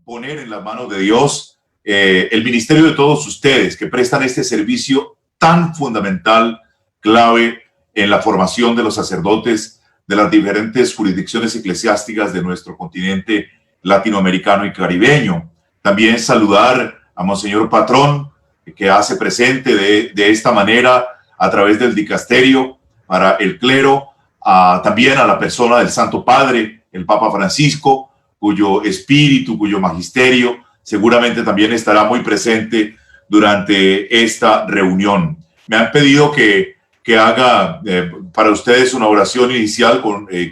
poner en las manos de Dios el ministerio de todos ustedes que prestan este servicio tan fundamental, clave en la formación de los sacerdotes de las diferentes jurisdicciones eclesiásticas de nuestro continente latinoamericano y caribeño. También saludar a Monseñor Patrón, que hace presente de esta manera a través del dicasterio para el clero, también a la persona del Santo Padre, el Papa Francisco, cuyo espíritu, cuyo magisterio seguramente también estará muy presente durante esta reunión. Me han pedido que haga para ustedes una oración inicial.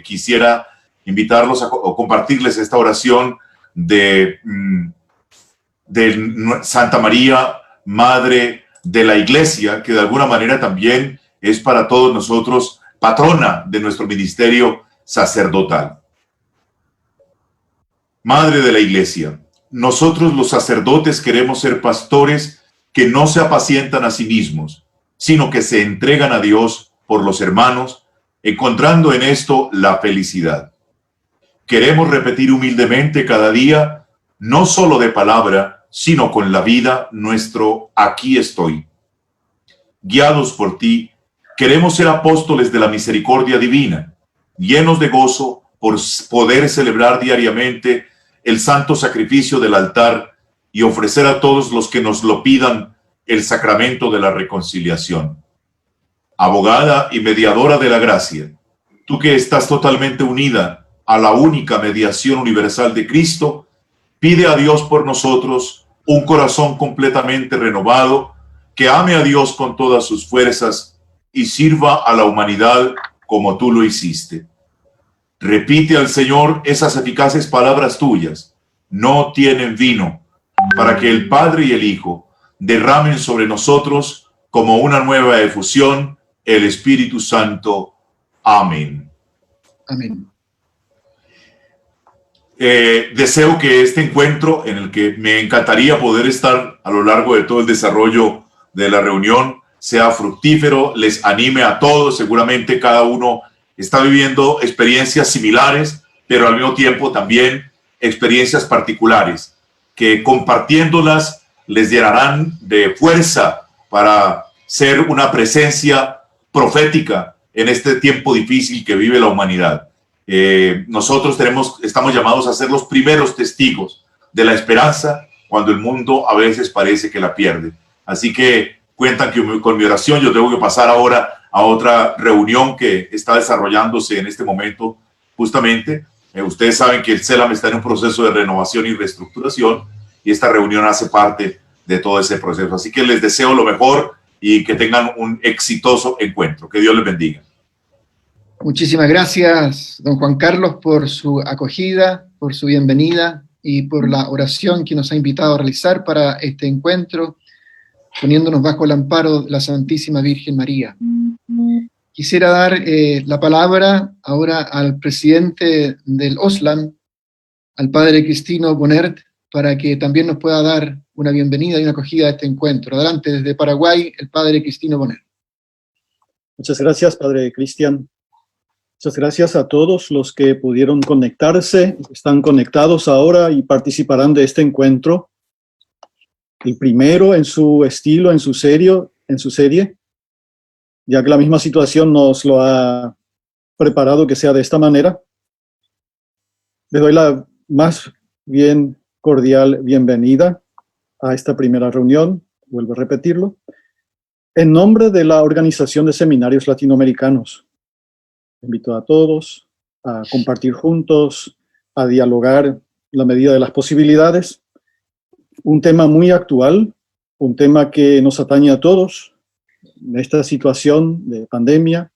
Quisiera invitarlos a compartirles esta oración de Santa María, Madre de la Iglesia, que de alguna manera también es para todos nosotros patrona de nuestro ministerio sacerdotal. Madre de la Iglesia, nosotros los sacerdotes queremos ser pastores que no se apacientan a sí mismos, sino que se entregan a Dios por los hermanos, encontrando en esto la felicidad. Queremos repetir humildemente cada día, no solo de palabra, sino con la vida, nuestro aquí estoy. Guiados por ti, queremos ser apóstoles de la misericordia divina, llenos de gozo por poder celebrar diariamente el santo sacrificio del altar y ofrecer a todos los que nos lo pidan el sacramento de la reconciliación. Abogada y mediadora de la gracia, tú que estás totalmente unida a la única mediación universal de Cristo, pide a Dios por nosotros un corazón completamente renovado que ame a Dios con todas sus fuerzas y sirva a la humanidad como tú lo hiciste. Repite al Señor esas eficaces palabras tuyas: no tienen vino, para que el Padre y el Hijo derramen sobre nosotros como una nueva efusión el Espíritu Santo. Amén. Amén. Deseo que este encuentro, en el que me encantaría poder estar a lo largo de todo el desarrollo de la reunión, sea fructífero, les anime a todos. Seguramente cada uno está viviendo experiencias similares, pero al mismo tiempo también experiencias particulares, que compartiéndolas les llenarán de fuerza para ser una presencia profética en este tiempo difícil que vive la humanidad. Nosotros estamos llamados a ser los primeros testigos de la esperanza cuando el mundo a veces parece que la pierde. Así que cuentan con mi oración. Yo tengo que pasar ahora a otra reunión que está desarrollándose en este momento justamente. Ustedes saben que el CELAM está en un proceso de renovación y reestructuración y esta reunión hace parte de todo ese proceso. Así que les deseo lo mejor y que tengan un exitoso encuentro. Que Dios les bendiga. Muchísimas gracias, don Juan Carlos, por su acogida, por su bienvenida y por la oración que nos ha invitado a realizar para este encuentro, poniéndonos bajo el amparo de la Santísima Virgen María. Quisiera dar la palabra ahora al presidente del OSLAM, al padre Cristino Bonert, para que también nos pueda dar una bienvenida y una acogida a este encuentro. Adelante, desde Paraguay, el padre Cristino Bonert. Muchas gracias, padre Cristian. Muchas gracias a todos los que pudieron conectarse, están conectados ahora y participarán de este encuentro. El primero en su estilo, en su serie, ya que la misma situación nos lo ha preparado que sea de esta manera. Les doy la más bien cordial bienvenida a esta primera reunión, vuelvo a repetirlo, en nombre de la Organización de Seminarios Latinoamericanos. Invito a todos a compartir juntos, a dialogar en la medida de las posibilidades. Un tema muy actual, un tema que nos atañe a todos en esta situación de pandemia,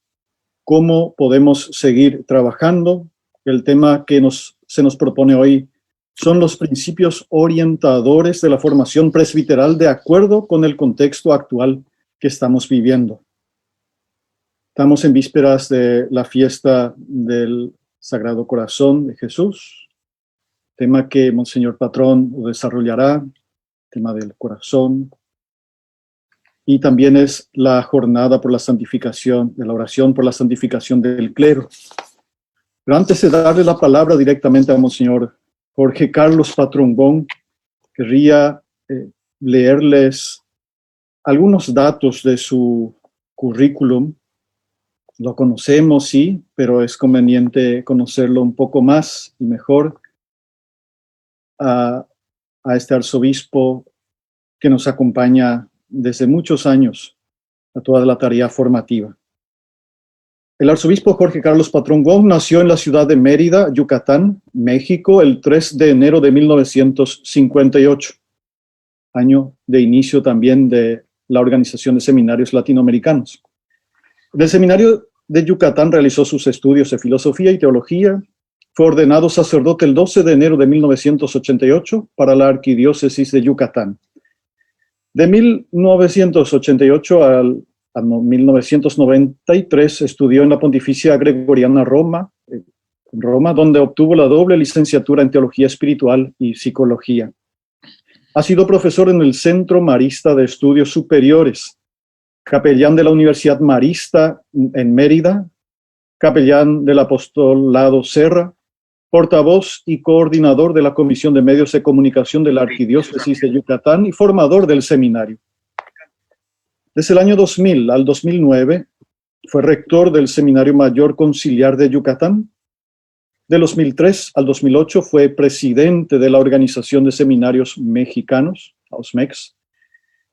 cómo podemos seguir trabajando. El tema que se nos propone hoy son los principios orientadores de la formación presbiteral de acuerdo con el contexto actual que estamos viviendo. Estamos en vísperas de la fiesta del Sagrado Corazón de Jesús, tema que Monseñor Patrón lo desarrollará, tema del corazón, y también es la jornada por la santificación, de la oración por la santificación del clero. Pero antes de darle la palabra directamente a Monseñor Jorge Carlos Patrón Wong, querría leerles algunos datos de su currículum. Lo conocemos, sí, pero es conveniente conocerlo un poco más y mejor a este arzobispo que nos acompaña desde muchos años a toda la tarea formativa. El arzobispo Jorge Carlos Patrón Wong nació en la ciudad de Mérida, Yucatán, México, el 3 de enero de 1958, año de inicio también de la Organización de Seminarios Latinoamericanos. Del Seminario de Yucatán realizó sus estudios de filosofía y teología. Fue ordenado sacerdote el 12 de enero de 1988 para la Arquidiócesis de Yucatán. De 1988 a 1993 estudió en la Pontificia Gregoriana Roma, donde obtuvo la doble licenciatura en Teología Espiritual y Psicología. Ha sido profesor en el Centro Marista de Estudios Superiores, capellán de la Universidad Marista en Mérida, capellán del Apostolado Serra, portavoz y coordinador de la Comisión de Medios de Comunicación de la Arquidiócesis de Yucatán y formador del seminario. Desde el año 2000 al 2009 fue rector del Seminario Mayor Conciliar de Yucatán. De 2003 al 2008 fue presidente de la Organización de Seminarios Mexicanos, OSMEX,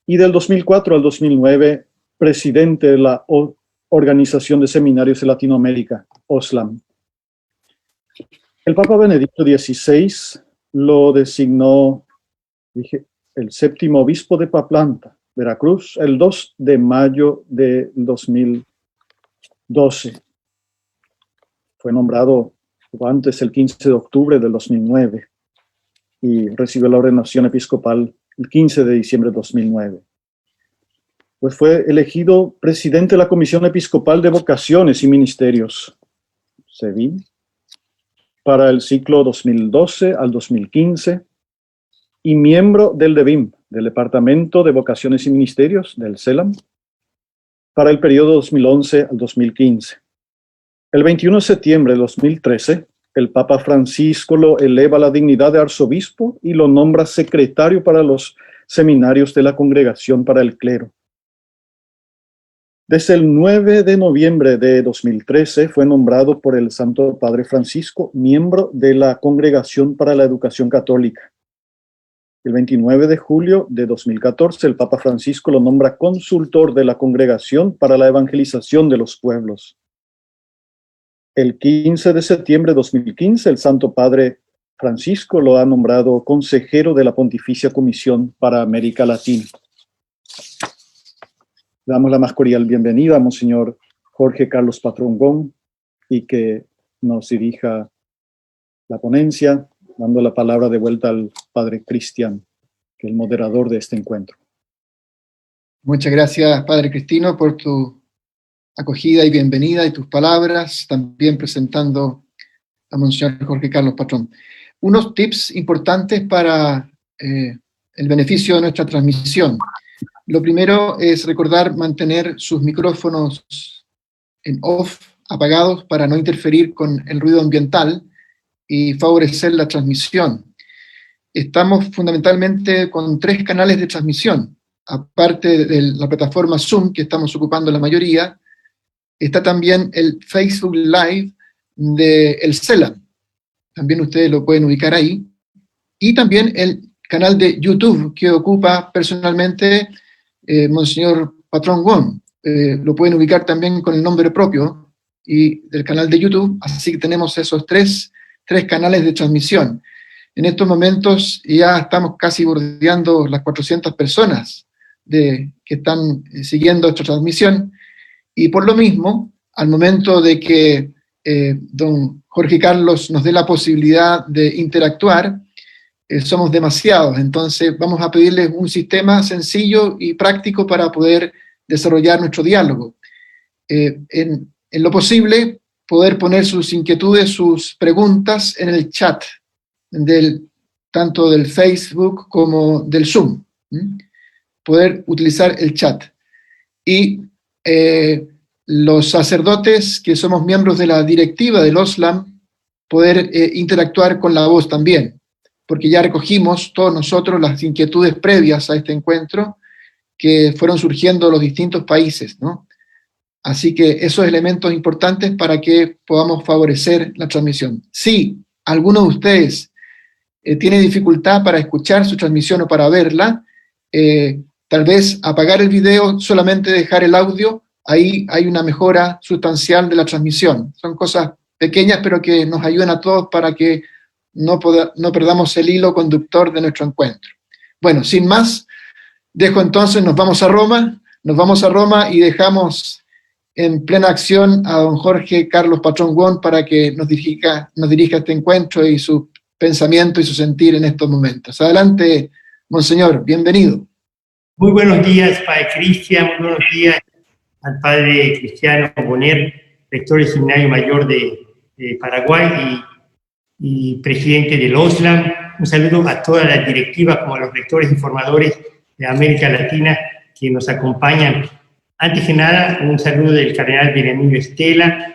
y del 2004 al 2009 presidente de la Organización de Seminarios de Latinoamérica, OSLAM. El Papa Benedicto XVI lo designó el séptimo obispo de Paplanta, Veracruz, el 2 de mayo de 2012. Fue nombrado antes el 15 de octubre del 2009 y recibió la ordenación episcopal el 15 de diciembre de 2009. Pues fue elegido presidente de la Comisión Episcopal de Vocaciones y Ministerios, SEVIM, para el ciclo 2012 al 2015 y miembro del DEVIM, del Departamento de Vocaciones y Ministerios, del CELAM, para el periodo 2011 al 2015. El 21 de septiembre de 2013, el Papa Francisco lo eleva a la dignidad de arzobispo y lo nombra secretario para los seminarios de la Congregación para el Clero. Desde el 9 de noviembre de 2013 fue nombrado por el Santo Padre Francisco miembro de la Congregación para la Educación Católica. El 29 de julio de 2014 el Papa Francisco lo nombra consultor de la Congregación para la Evangelización de los Pueblos. El 15 de septiembre de 2015 el Santo Padre Francisco lo ha nombrado consejero de la Pontificia Comisión para América Latina. Le damos la más cordial bienvenida a Monseñor Jorge Carlos Patrón Wong y que nos dirija la ponencia, dando la palabra de vuelta al Padre Cristian, que es el moderador de este encuentro. Muchas gracias, Padre Cristino, por tu acogida y bienvenida y tus palabras, también presentando a Monseñor Jorge Carlos Patrón. Unos tips importantes para el beneficio de nuestra transmisión. Lo primero es recordar mantener sus micrófonos en off, apagados, para no interferir con el ruido ambiental y favorecer la transmisión. Estamos fundamentalmente con 3 canales de transmisión. Aparte de la plataforma Zoom, que estamos ocupando la mayoría, está también el Facebook Live del CELAM. También ustedes lo pueden ubicar ahí. Y también el canal de YouTube, que ocupa personalmente Monseñor Patrón Wong. Lo pueden ubicar también con el nombre propio y del canal de YouTube. Así que tenemos esos tres canales de transmisión. En estos momentos ya estamos casi bordeando las 400 personas que están siguiendo esta transmisión, y por lo mismo, al momento de que don Jorge Carlos nos dé la posibilidad de interactuar, somos demasiados. Entonces vamos a pedirles un sistema sencillo y práctico para poder desarrollar nuestro diálogo. En lo posible, poder poner sus inquietudes, sus preguntas en el chat, tanto del Facebook como del Zoom. Poder utilizar el chat. Y los sacerdotes que somos miembros de la directiva del OSLAM, poder interactuar con la voz también. porque ya recogimos todos nosotros las inquietudes previas a este encuentro que fueron surgiendo de los distintos países, ¿no? Así que esos elementos importantes para que podamos favorecer la transmisión. Si alguno de ustedes tiene dificultad para escuchar su transmisión o para verla, tal vez apagar el video, solamente dejar el audio, ahí hay una mejora sustancial de la transmisión. Son cosas pequeñas, pero que nos ayudan a todos para que no perdamos el hilo conductor de nuestro encuentro. Bueno, sin más, nos vamos a Roma y dejamos en plena acción a don Jorge Carlos Patrón Wong para que nos dirija este encuentro y su pensamiento y su sentir en estos momentos. Adelante, Monseñor, bienvenido. Muy buenos días, Padre Cristian, muy buenos días al Padre Cristiano Boner, rector del Seminario Mayor de Paraguay y presidente del OSLAM. Un saludo a todas las directivas, como a los rectores y formadores de América Latina que nos acompañan. Antes que nada, un saludo del cardenal Benjamín Estela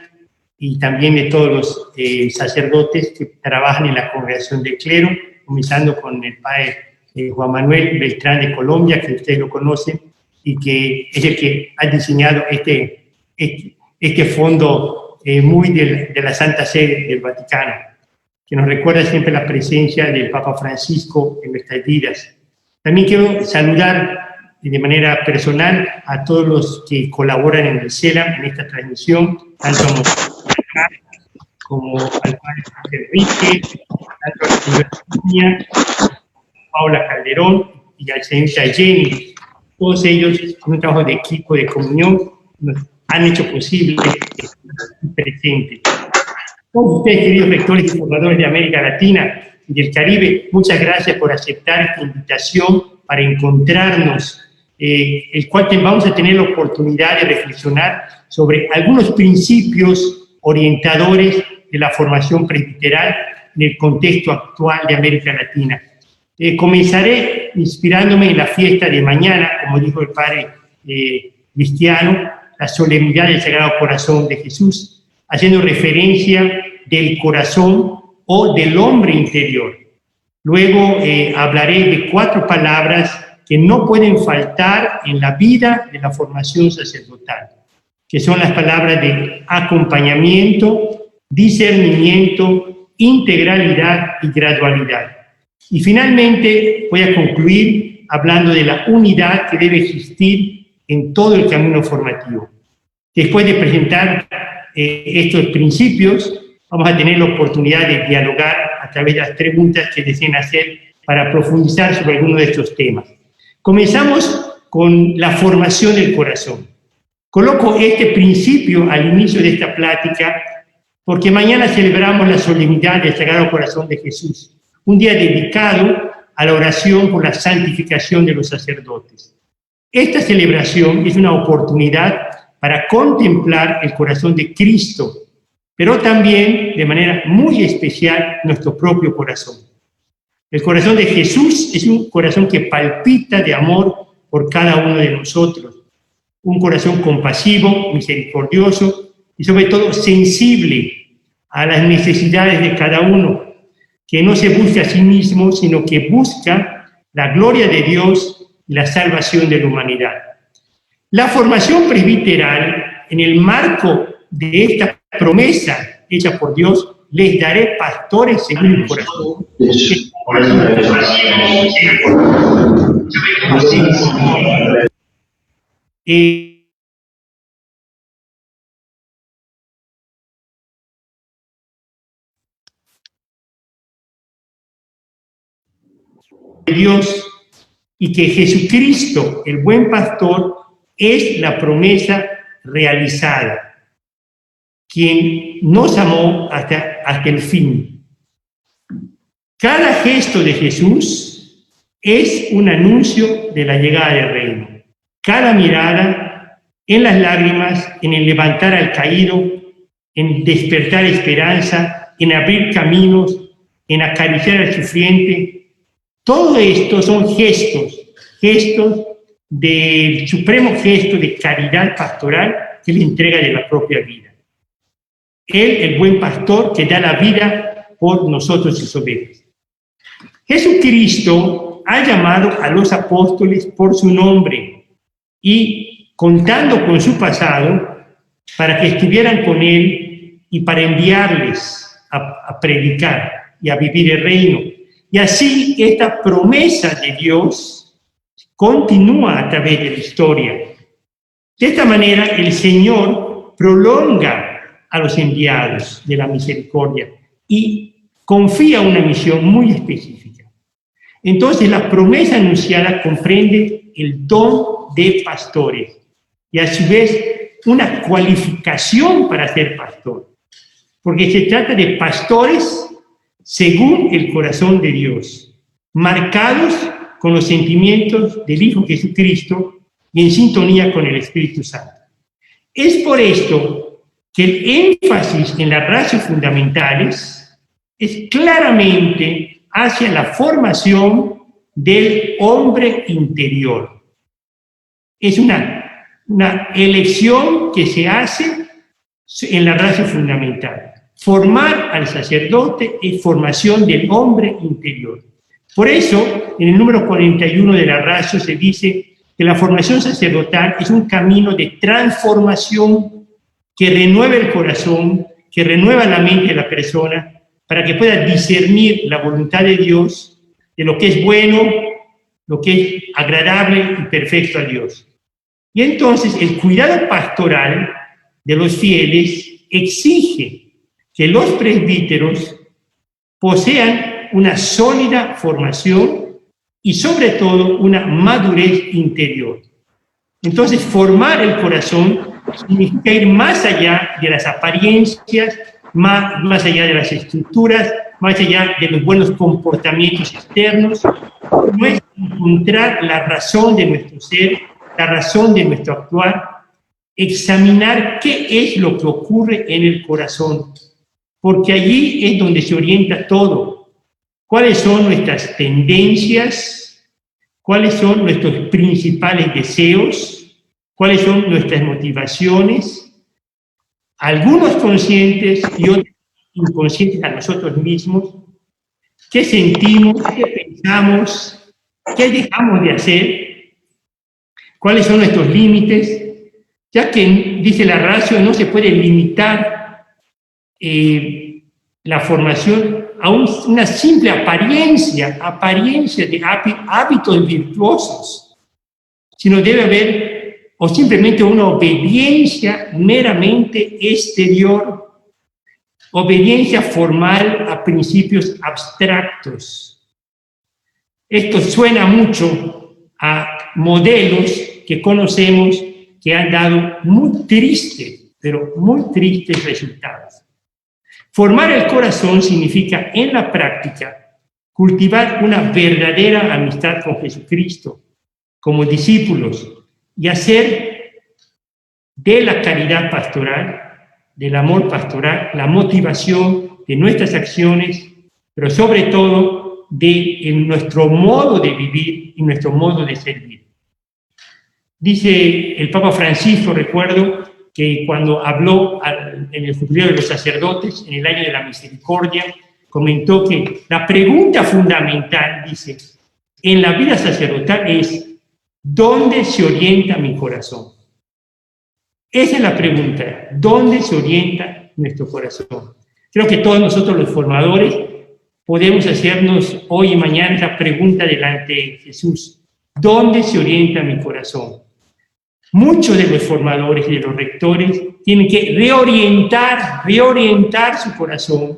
y también de todos los sacerdotes que trabajan en la Congregación del Clero, comenzando con el Padre Juan Manuel Beltrán de Colombia, que ustedes lo conocen, y que es el que ha diseñado este fondo muy de la Santa Sede del Vaticano, que nos recuerda siempre la presencia del Papa Francisco en nuestras vidas. También quiero saludar de manera personal a todos los que colaboran en el CELAM, en esta transmisión, tanto a como al padre Enrique, tanto a la señora Sonia, Paula Calderón y al señor Jenny. Todos ellos, con un trabajo de equipo de comunión, nos han hecho posible estar presentes. Todos ustedes, queridos rectores y formadores de América Latina y del Caribe, muchas gracias por aceptar esta invitación para encontrarnos, el cual vamos a tener la oportunidad de reflexionar sobre algunos principios orientadores de la formación presbiteral en el contexto actual de América Latina. Comenzaré inspirándome en la fiesta de mañana, como dijo el padre Cristiano, la solemnidad del Sagrado Corazón de Jesús, haciendo referencia del corazón o del hombre interior. Luego hablaré de 4 palabras que no pueden faltar en la vida de la formación sacerdotal, que son las palabras de acompañamiento, discernimiento, integralidad y gradualidad. Y finalmente voy a concluir hablando de la unidad que debe existir en todo el camino formativo. Después de presentar estos principios, vamos a tener la oportunidad de dialogar a través de las preguntas que deseen hacer para profundizar sobre alguno de estos temas. Comenzamos con la formación del corazón. Coloco este principio al inicio de esta plática porque mañana celebramos la solemnidad del Sagrado Corazón de Jesús, un día dedicado a la oración por la santificación de los sacerdotes. Esta celebración es una oportunidad para contemplar el corazón de Cristo, pero también de manera muy especial nuestro propio corazón. El corazón de Jesús es un corazón que palpita de amor por cada uno de nosotros, un corazón compasivo, misericordioso y sobre todo sensible a las necesidades de cada uno, que no se busca a sí mismo, sino que busca la gloria de Dios y la salvación de la humanidad. La formación presbiteral, en el marco de esta promesa hecha por Dios, les daré pastores según el corazón. Dios, y que Jesucristo, el buen pastor, es la promesa realizada, quien nos amó hasta el fin. Cada gesto de Jesús es un anuncio de la llegada del reino. Cada mirada, en las lágrimas, en el levantar al caído, en despertar esperanza, en abrir caminos, en acariciar al sufriente, todo esto son gestos del supremo gesto de caridad pastoral que le entrega de la propia vida. Él, el buen pastor, que da la vida por nosotros sus ovejas. Jesucristo ha llamado a los apóstoles por su nombre y contando con su pasado para que estuvieran con él y para enviarles a predicar y a vivir el reino. Y así esta promesa de Dios continúa a través de la historia. De esta manera el Señor prolonga a los enviados de la misericordia y confía una misión muy específica. Entonces la promesa anunciada comprende el don de pastores y a su vez una cualificación para ser pastor, porque se trata de pastores según el corazón de Dios, marcados con los sentimientos del Hijo Jesucristo y en sintonía con el Espíritu Santo. Es por esto que el énfasis en las ratios fundamentales es claramente hacia la formación del hombre interior. Es una elección que se hace en la ratio fundamental. Formar al sacerdote es formación del hombre interior. Por eso, en el número 41 de la ratio se dice que la formación sacerdotal es un camino de transformación que renueva el corazón, que renueva la mente de la persona, para que pueda discernir la voluntad de Dios, de lo que es bueno, lo que es agradable y perfecto a Dios. Y entonces el cuidado pastoral de los fieles exige que los presbíteros posean una sólida formación y sobre todo una madurez interior. Entonces formar el corazón significa ir más allá de las apariencias, más allá de las estructuras, más allá de los buenos comportamientos externos. No es encontrar la razón de nuestro ser, la razón de nuestro actuar, examinar qué es lo que ocurre en el corazón, porque allí es donde se orienta todo. ¿Cuáles son nuestras tendencias? ¿Cuáles son nuestros principales deseos? ¿Cuáles son nuestras motivaciones? Algunos conscientes y otros inconscientes a nosotros mismos. ¿Qué sentimos? ¿Qué pensamos? ¿Qué dejamos de hacer? ¿Cuáles son nuestros límites? Ya que, dice la ratio, no se puede limitar la formación a una simple apariencia de hábitos virtuosos, sino debe haber o simplemente una obediencia meramente exterior, obediencia formal a principios abstractos. Esto suena mucho a modelos que conocemos que han dado muy tristes, pero muy tristes resultados. Formar el corazón significa, en la práctica, cultivar una verdadera amistad con Jesucristo como discípulos y hacer de la caridad pastoral, del amor pastoral, la motivación de nuestras acciones, pero sobre todo de nuestro modo de vivir y nuestro modo de servir. Dice el Papa Francisco, recuerdo, que cuando habló en el Jubileo de los Sacerdotes, en el año de la misericordia, comentó que la pregunta fundamental, dice, en la vida sacerdotal es, ¿dónde se orienta mi corazón? Esa es la pregunta, ¿dónde se orienta nuestro corazón? Creo que todos nosotros los formadores podemos hacernos hoy y mañana esa pregunta delante de Jesús, ¿dónde se orienta mi corazón? Muchos de los formadores y de los rectores tienen que reorientar su corazón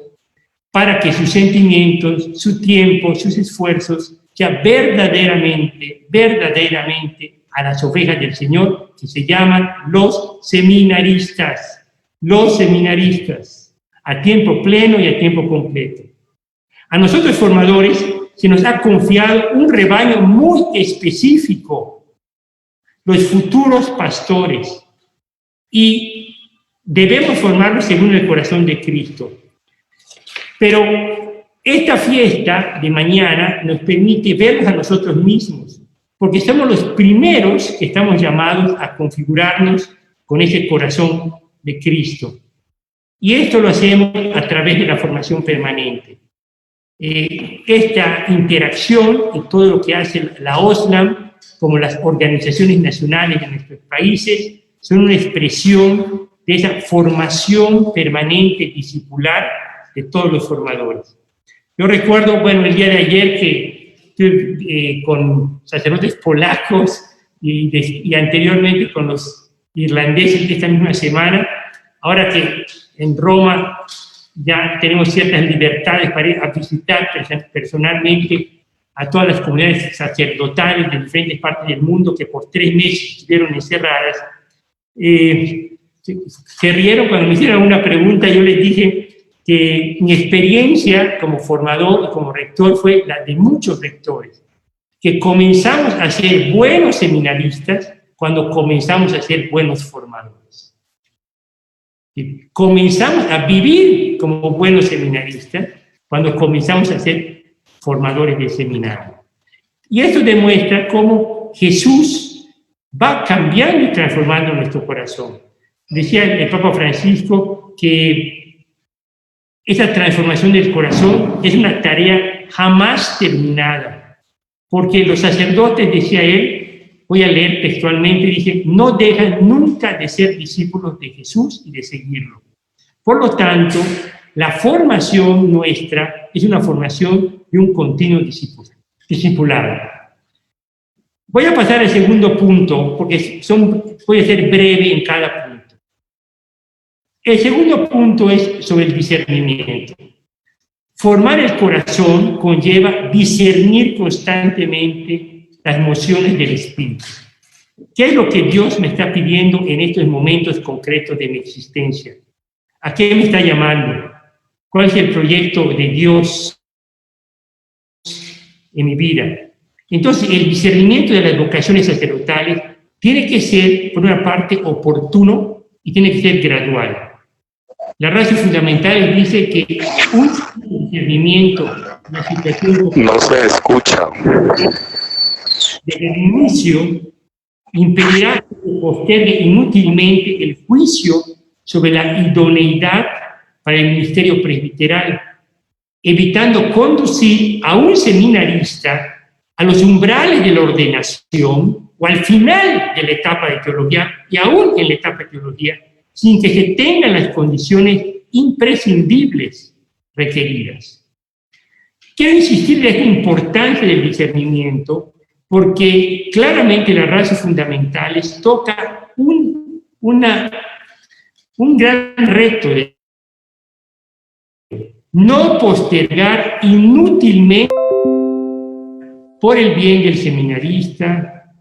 para que sus sentimientos, su tiempo, sus esfuerzos sean verdaderamente a las ovejas del Señor, que se llaman los seminaristas, a tiempo pleno y a tiempo completo. A nosotros formadores se nos ha confiado un rebaño muy específico, los futuros pastores, y debemos formarlos según el corazón de Cristo. Pero esta fiesta de mañana nos permite vernos a nosotros mismos, porque somos los primeros que estamos llamados a configurarnos con ese corazón de Cristo. Y esto lo hacemos a través de la formación permanente. esta interacción y todo lo que hace la OSNAM, como las organizaciones nacionales de nuestros países, son una expresión de esa formación permanente discipular de todos los formadores. Yo recuerdo, bueno, el día de ayer que estuve con sacerdotes polacos y anteriormente con los irlandeses de esta misma semana, ahora que en Roma ya tenemos ciertas libertades para ir a visitar personalmente a todas las comunidades sacerdotales de diferentes partes del mundo que por 3 meses estuvieron encerradas. Se rieron cuando me hicieron una pregunta. Yo les dije que mi experiencia como formador y como rector fue la de muchos rectores, que comenzamos a ser buenos seminaristas cuando comenzamos a ser buenos formadores. Y comenzamos a vivir como buenos seminaristas cuando comenzamos a ser formadores del seminario. Y esto demuestra cómo Jesús va cambiando y transformando nuestro corazón. Decía el Papa Francisco que esa transformación del corazón es una tarea jamás terminada, porque los sacerdotes, decía él, voy a leer textualmente, dice, no dejan nunca de ser discípulos de Jesús y de seguirlo. Por lo tanto, la formación nuestra es una formación de un continuo discipulado. Voy a pasar al segundo punto, porque voy a ser breve en cada punto. El segundo punto es sobre el discernimiento. Formar el corazón conlleva discernir constantemente las emociones del espíritu. ¿Qué es lo que Dios me está pidiendo en estos momentos concretos de mi existencia? ¿A qué me está llamando? ¿Cuál es el proyecto de Dios en mi vida? Entonces, el discernimiento de las vocaciones sacerdotales tiene que ser, por una parte, oportuno y tiene que ser gradual. La Ratio Fundamentales dice que un discernimiento de la situación no se escucha. Desde el inicio impedirá que se postergue inútilmente el juicio sobre la idoneidad para el ministerio presbiteral, evitando conducir a un seminarista a los umbrales de la ordenación o al final de la etapa de teología y aún en la etapa de teología, sin que se tengan las condiciones imprescindibles requeridas. Quiero insistir en la importancia del discernimiento porque claramente las Ratio Fundamentales toca un gran reto de no postergar inútilmente por el bien del seminarista,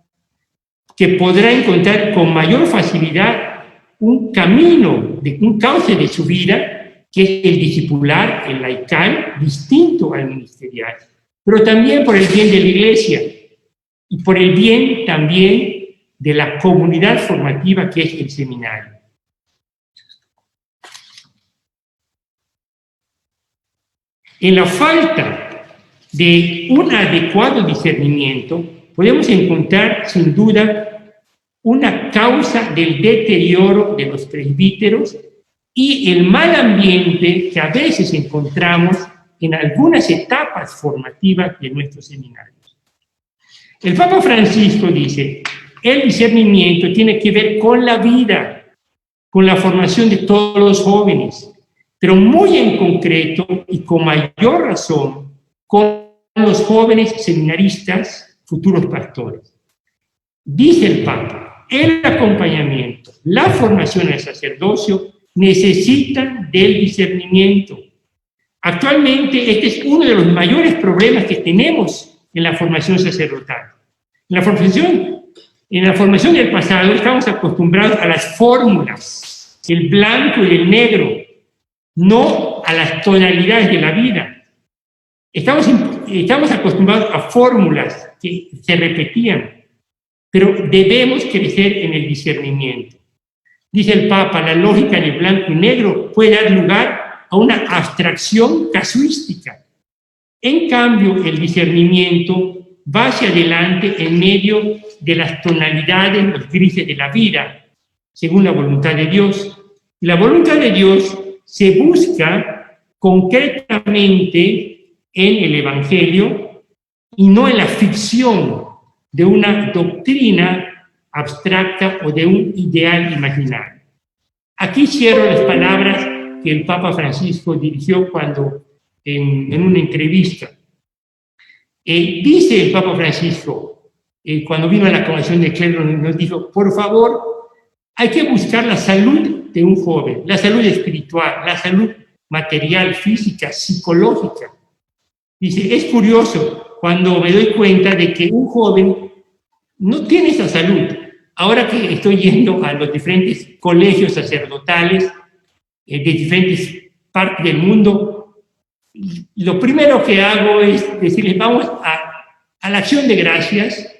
que podrá encontrar con mayor facilidad un camino, un cauce de su vida, que es el discipular, el laical, distinto al ministerial, pero también por el bien de la Iglesia y por el bien también de la comunidad formativa que es el seminario. En la falta de un adecuado discernimiento, podemos encontrar, sin duda, una causa del deterioro de los presbíteros y el mal ambiente que a veces encontramos en algunas etapas formativas de nuestros seminarios. El Papa Francisco dice, el discernimiento tiene que ver con la vida, con la formación de todos los jóvenes, pero muy en concreto y con mayor razón con los jóvenes seminaristas, futuros pastores. Dice el Papa, el acompañamiento, la formación al sacerdocio necesitan del discernimiento. Actualmente este es uno de los mayores problemas que tenemos en la formación sacerdotal. En la formación del pasado estamos acostumbrados a las fórmulas, el blanco y el negro, no a las tonalidades de la vida. Estamos acostumbrados a fórmulas que se repetían, pero debemos crecer en el discernimiento. Dice el Papa, la lógica del blanco y negro puede dar lugar a una abstracción casuística. En cambio, el discernimiento va hacia adelante en medio de las tonalidades, los grises de la vida, según la voluntad de Dios. Y la voluntad de Dios se busca concretamente en el Evangelio y no en la ficción de una doctrina abstracta o de un ideal imaginario. Aquí cierro las palabras que el Papa Francisco dirigió cuando en una entrevista. Dice el Papa Francisco, cuando vino a la Convención de Clero, nos dijo, por favor, hay que buscar la salud de un joven, la salud espiritual, la salud material, física, psicológica. Dice, es curioso cuando me doy cuenta de que un joven no tiene esa salud. Ahora que estoy yendo a los diferentes colegios sacerdotales de diferentes partes del mundo, lo primero que hago es decirles, vamos a la acción de gracias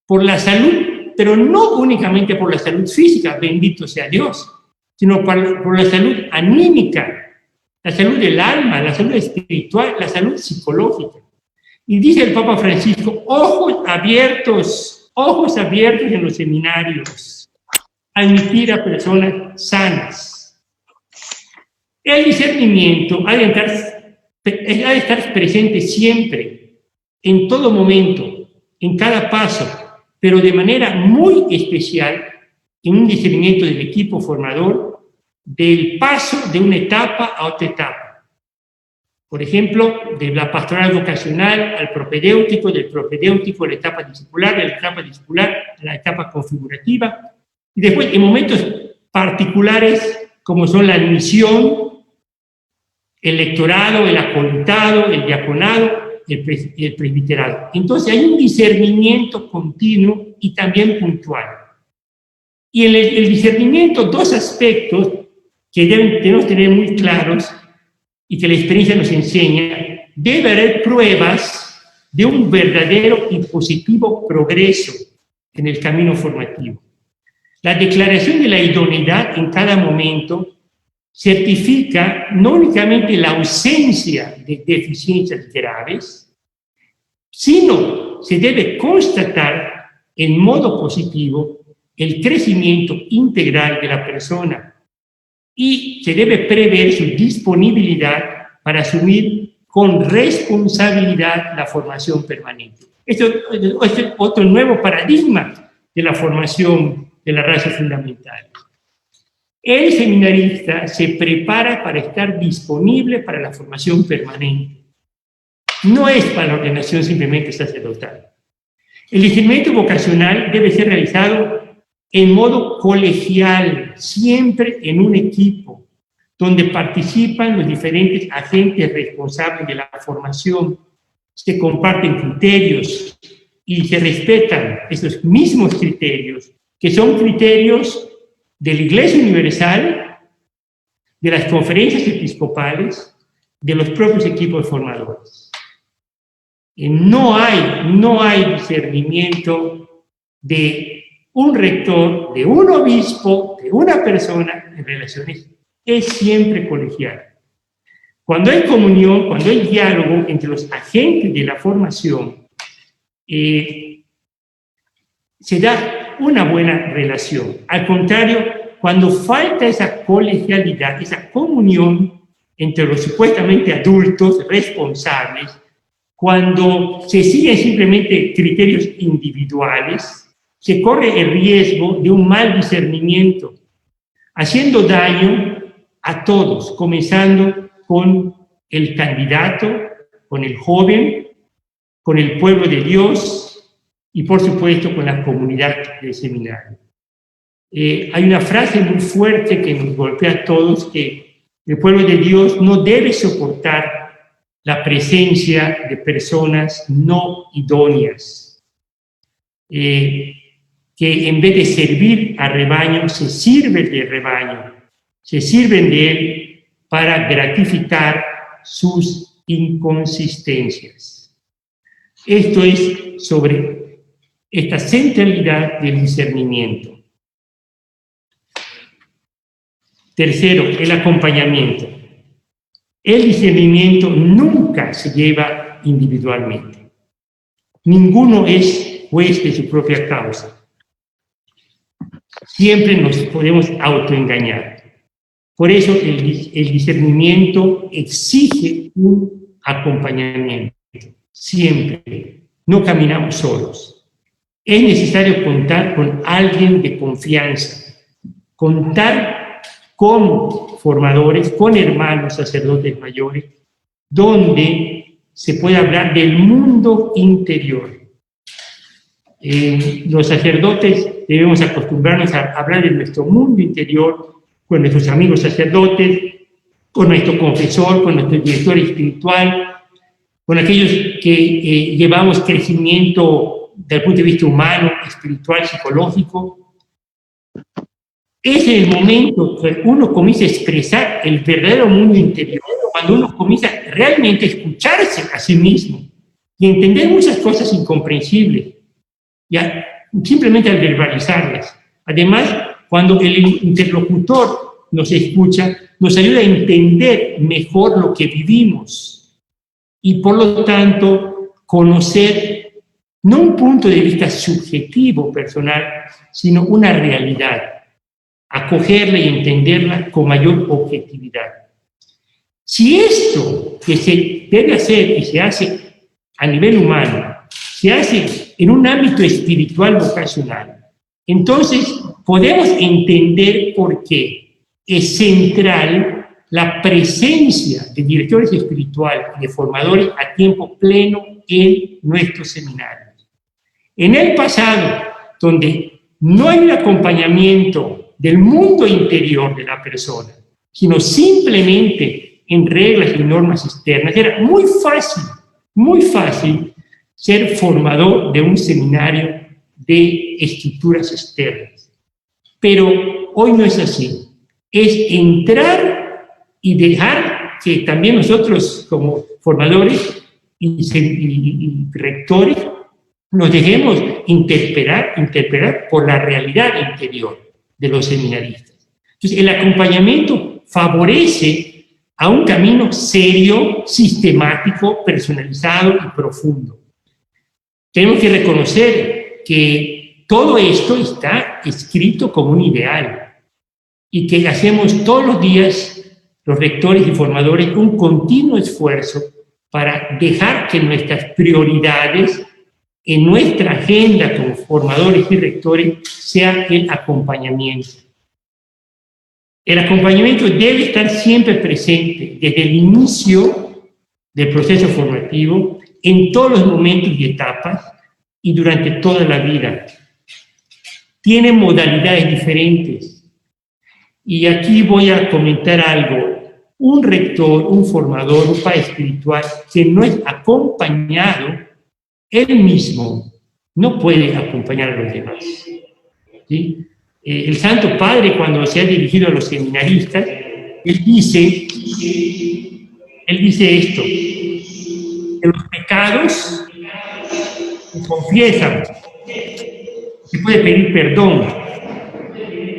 por la salud, pero no únicamente por la salud física, bendito sea Dios, sino por la salud anímica, la salud del alma, la salud espiritual, la salud psicológica. Y dice el Papa Francisco, ojos abiertos en los seminarios, admitir a personas sanas. El discernimiento ha de estar presente siempre, en todo momento, en cada paso, pero de manera muy especial en un discernimiento del equipo formador, del paso de una etapa a otra etapa. Por ejemplo, de la pastoral vocacional al propedéutico, del propedéutico a la etapa discipular, de la etapa discipular a la etapa configurativa, y después en momentos particulares como son la admisión, el lectorado, el acolitado, el diaconado, el presbiterado. Entonces hay un discernimiento continuo y también puntual. Y en el discernimiento, dos aspectos que debemos tener muy claros y que la experiencia nos enseña: debe haber pruebas de un verdadero y positivo progreso en el camino formativo. La declaración de la idoneidad en cada momento certifica no únicamente la ausencia de deficiencias graves, sino se debe constatar en modo positivo el crecimiento integral de la persona y se debe prever su disponibilidad para asumir con responsabilidad la formación permanente. Esto es otro nuevo paradigma de la formación de la raza fundamental. El seminarista se prepara para estar disponible para la formación permanente. No es para la ordenación simplemente sacerdotal. El discernimiento vocacional debe ser realizado en modo colegial, siempre en un equipo, donde participan los diferentes agentes responsables de la formación, se comparten criterios y se respetan esos mismos criterios, que son criterios de la Iglesia Universal, de las conferencias episcopales, de los propios equipos formadores. No hay discernimiento de un rector, de un obispo, de una persona en relaciones. Es siempre colegial. Cuando hay comunión, cuando hay diálogo entre los agentes de la formación, se da una buena relación. Al contrario, cuando falta esa colegialidad, esa comunión entre los supuestamente adultos responsables, cuando se siguen simplemente criterios individuales, se corre el riesgo de un mal discernimiento, haciendo daño a todos, comenzando con el candidato, con el joven, con el pueblo de Dios y, por supuesto, con la comunidad del seminario. Hay una frase muy fuerte que nos golpea a todos, que el pueblo de Dios no debe soportar la presencia de personas no idóneas, que en vez de servir al rebaño, se sirven del rebaño, se sirven de él para gratificar sus inconsistencias. Esto es sobre esta centralidad del discernimiento. Tercero, el acompañamiento. El discernimiento nunca se lleva individualmente. Ninguno es juez de su propia causa. Siempre nos podemos autoengañar. Por eso el discernimiento exige un acompañamiento, siempre. No caminamos solos. Es necesario contar con alguien de confianza, contar con formadores, con hermanos sacerdotes mayores, donde se puede hablar del mundo interior. Los sacerdotes debemos acostumbrarnos a hablar de nuestro mundo interior con nuestros amigos sacerdotes, con nuestro confesor, con nuestro director espiritual, con aquellos que llevamos crecimiento desde el punto de vista humano, espiritual, psicológico. Es el momento que uno comienza a expresar el verdadero mundo interior, cuando uno comienza realmente a escucharse a sí mismo y entender muchas cosas incomprensibles, ya, simplemente al verbalizarlas. Además, cuando el interlocutor nos escucha, nos ayuda a entender mejor lo que vivimos y, por lo tanto, conocer no un punto de vista subjetivo, personal, sino una realidad, acogerla y entenderla con mayor objetividad. Si esto que se debe hacer y se hace a nivel humano, se hace en un ámbito espiritual vocacional, entonces podemos entender por qué es central la presencia de directores espirituales y de formadores a tiempo pleno en nuestros seminarios. En el pasado, donde no hay un acompañamiento del mundo interior de la persona, sino simplemente en reglas y normas externas, era muy fácil ser formador de un seminario de escrituras externas. Pero hoy no es así. Es entrar y dejar que también nosotros, como formadores y rectores, nos dejemos interpelar por la realidad interior de los seminaristas. Entonces, el acompañamiento favorece a un camino serio, sistemático, personalizado y profundo. Tenemos que reconocer que todo esto está escrito como un ideal y que hacemos todos los días, los rectores y formadores, un continuo esfuerzo para dejar que nuestras prioridades en nuestra agenda como formadores y rectores sea el acompañamiento. El acompañamiento debe estar siempre presente desde el inicio del proceso formativo, en todos los momentos y etapas y durante toda la vida. Tiene modalidades diferentes. Y aquí voy a comentar algo. Un rector, un formador, un padre espiritual que no es acompañado, él mismo no puede acompañar a los demás. ¿Sí? El Santo Padre, cuando se ha dirigido a los seminaristas, él dice esto: que los pecados se confiesan, se puede pedir perdón,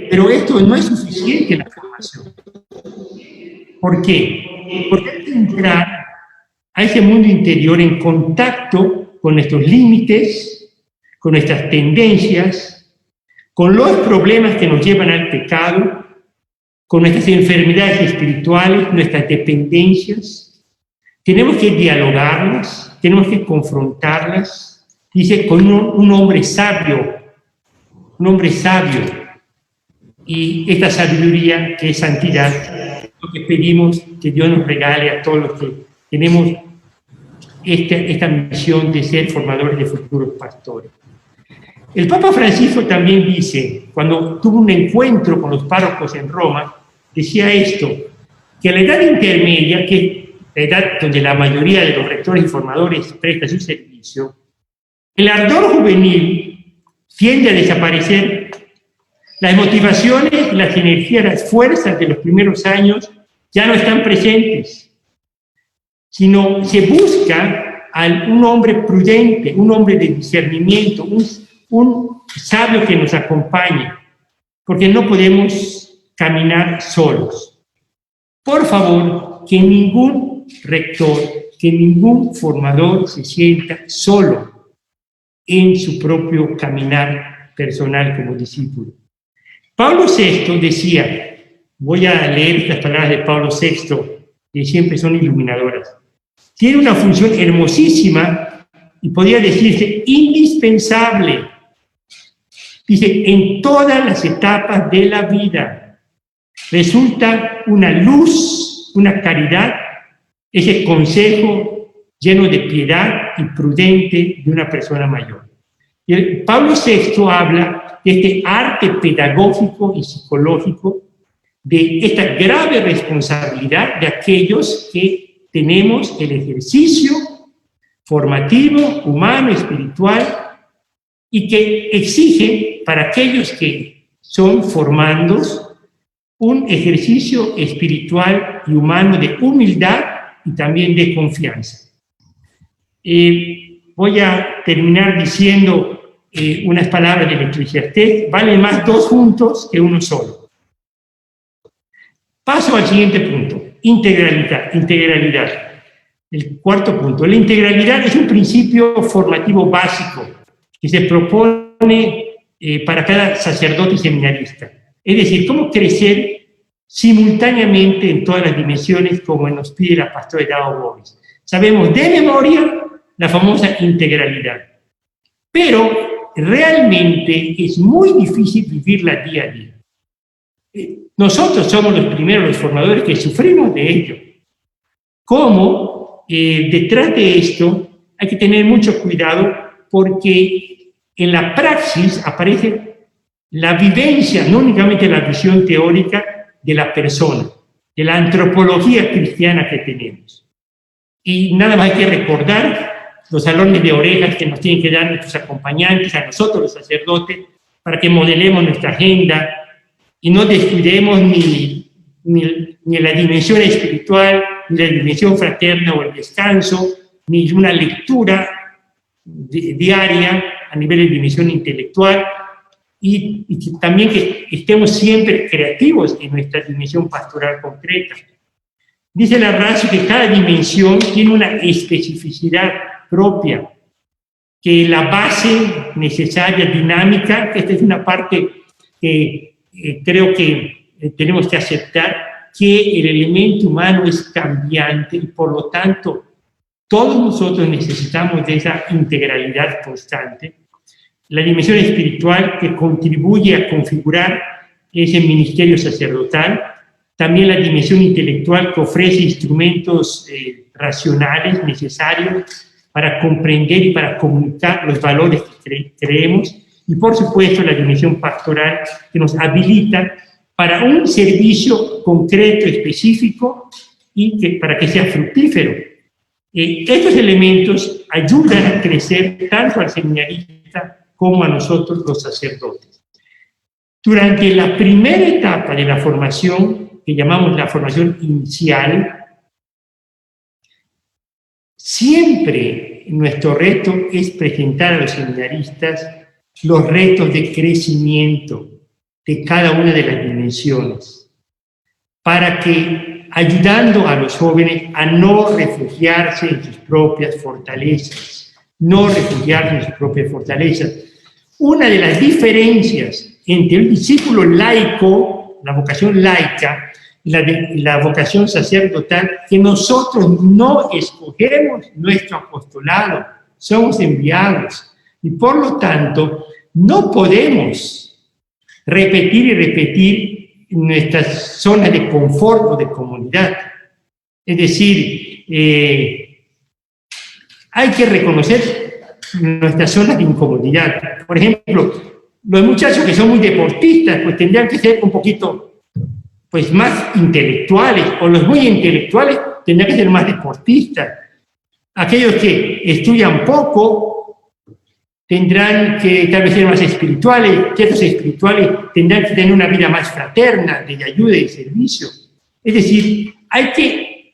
pero esto no es suficiente en la formación. ¿Por qué? Porque hay que entrar a ese mundo interior en contacto con nuestros límites, con nuestras tendencias, con los problemas que nos llevan al pecado, con nuestras enfermedades espirituales, nuestras dependencias. Tenemos que dialogarlas, tenemos que confrontarlas. Dice, con un hombre sabio, y esta sabiduría que es santidad, lo que pedimos que Dios nos regale a todos los que tenemos esta misión de ser formadores de futuros pastores. El Papa Francisco también dice, cuando tuvo un encuentro con los párrocos en Roma, decía esto, que a la edad intermedia, que la edad donde la mayoría de los rectores y formadores prestan su servicio, el ardor juvenil tiende a desaparecer. Las motivaciones, las energías, las fuerzas de los primeros años ya no están presentes, sino se busca a un hombre prudente, un hombre de discernimiento, un sabio que nos acompañe, porque no podemos caminar solos. Por favor, que ningún rector, que ningún formador se sienta solo en su propio caminar personal como discípulo. Pablo VI decía, voy a leer estas palabras de Pablo VI, que siempre son iluminadoras. tiene una función hermosísima y podría decirse indispensable. Dice, en todas las etapas de la vida resulta una luz, una caridad, ese consejo lleno de piedad y prudente de una persona mayor. Y Pablo VI habla de este arte pedagógico y psicológico, de esta grave responsabilidad de aquellos que tenemos el ejercicio formativo, humano, espiritual, y que exige para aquellos que son formandos un ejercicio espiritual y humano de humildad y también de confianza. Voy a terminar diciendo unas palabras del Eclesiastés: valen más dos juntos que uno solo. Paso al siguiente punto: integralidad. El cuarto punto: la integralidad es un principio formativo básico que se propone para cada sacerdote y seminarista. Es decir, cómo crecer simultáneamente en todas las dimensiones, como nos pide la pastora Dao Gómez. Sabemos de memoria la famosa integralidad, pero realmente es muy difícil vivirla día a día. Nosotros somos los primeros, los formadores, que sufrimos de ello. ¿Cómo? Detrás de esto hay que tener mucho cuidado, porque en la praxis aparece la vivencia, no únicamente la visión teórica de la persona, de la antropología cristiana que tenemos. Y nada más hay que recordar los salones de orejas que nos tienen que dar nuestros acompañantes, a nosotros los sacerdotes, para que modelemos nuestra agenda y no descuidemos ni la dimensión espiritual, ni la dimensión fraterna o el descanso, ni una lectura diaria a nivel de dimensión intelectual, y también que estemos siempre creativos en nuestra dimensión pastoral concreta. Dice la Ratio que cada dimensión tiene una especificidad propia, que la base necesaria, dinámica, esta es una parte que creo que tenemos que aceptar, que el elemento humano es cambiante y por lo tanto todos nosotros necesitamos de esa integralidad constante. La dimensión espiritual que contribuye a configurar ese ministerio sacerdotal, también la dimensión intelectual que ofrece instrumentos racionales necesarios para comprender y para comunicar los valores que creemos, y por supuesto la dimensión pastoral que nos habilita para un servicio concreto, específico, y para que sea fructífero. Estos elementos ayudan a crecer tanto al seminarista como a nosotros los sacerdotes. Durante la primera etapa de la formación, que llamamos la formación inicial, siempre nuestro reto es presentar a los seminaristas los retos de crecimiento de cada una de las dimensiones, para que, ayudando a los jóvenes a no refugiarse en sus propias fortalezas, Una de las diferencias entre el discípulo laico, la vocación laica, y la vocación sacerdotal, que nosotros no escogemos nuestro apostolado, somos enviados, y por lo tanto no podemos repetir y repetir nuestras zonas de confort o de comodidad. Es decir, hay que reconocer nuestras zonas de incomodidad. Por ejemplo, los muchachos que son muy deportistas, pues tendrían que ser un poquito pues, más intelectuales, o los muy intelectuales tendrían que ser más deportistas. Aquellos que estudian poco tendrán que tal vez ser más espirituales, ciertos espirituales tendrán que tener una vida más fraterna, de ayuda y servicio. Es decir, hay que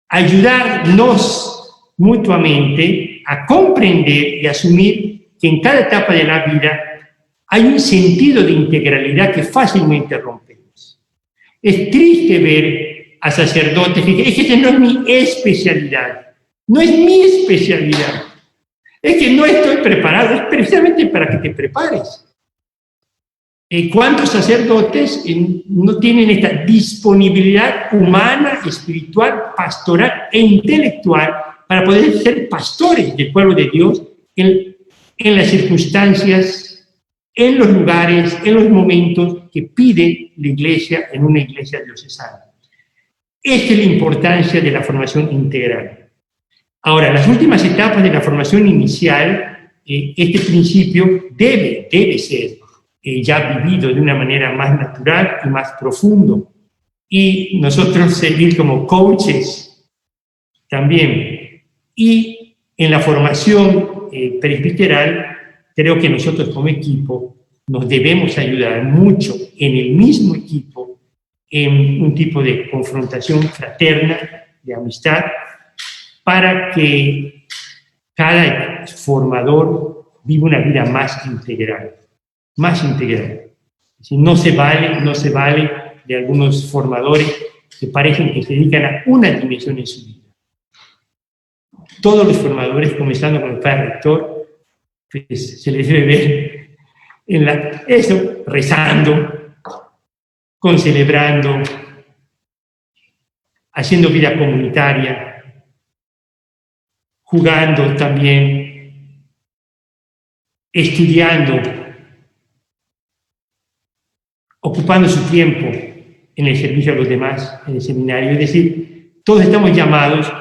ayudarnos mutuamente a comprender y asumir que en cada etapa de la vida hay un sentido de integralidad que fácilmente rompemos. Es triste ver a sacerdotes que dicen, es que esa no es mi especialidad, no es mi especialidad, es que no estoy preparado, es precisamente para que te prepares. ¿Cuántos sacerdotes no tienen esta disponibilidad humana, espiritual, pastoral e intelectual para poder ser pastores del pueblo de Dios en las circunstancias, en los lugares, en los momentos que pide la iglesia en una iglesia diocesana. Esta es la importancia de la formación integral. Ahora, las últimas etapas de la formación inicial, este principio debe ser ya vivido de una manera más natural y más profundo. Y nosotros servir como coaches también. Y en la formación presbiteral, creo que nosotros como equipo nos debemos ayudar mucho en el mismo equipo, en un tipo de confrontación fraterna, de amistad, para que cada formador viva una vida más integral. Más integral. Si no se vale de algunos formadores que parecen que se dedican a una dimensión en su vida. Todos los formadores, comenzando con el padre rector, pues, se les debe ver eso, rezando, concelebrando, haciendo vida comunitaria, jugando también, estudiando, ocupando su tiempo en el servicio a los demás, en el seminario. Es decir, todos estamos llamados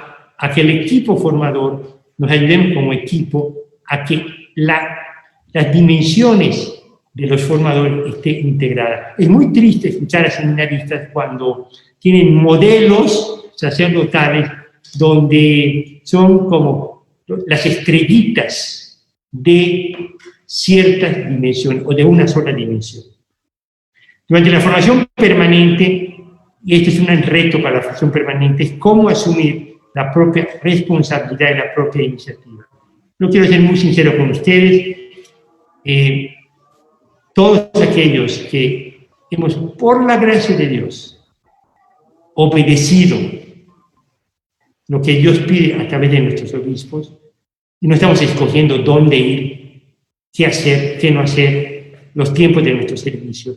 a que el equipo formador nos ayudemos como equipo a que las dimensiones de los formadores estén integradas. Es muy triste escuchar a seminaristas cuando tienen modelos sacerdotales donde son como las estrellitas de ciertas dimensiones o de una sola dimensión. Durante la formación permanente, y este es un reto para la formación permanente, es cómo asumir la propia responsabilidad y la propia iniciativa. Yo quiero ser muy sincero con ustedes. Todos aquellos que hemos, por la gracia de Dios, obedecido lo que Dios pide a través de nuestros obispos, y no estamos escogiendo dónde ir, qué hacer, qué no hacer, los tiempos de nuestro servicio.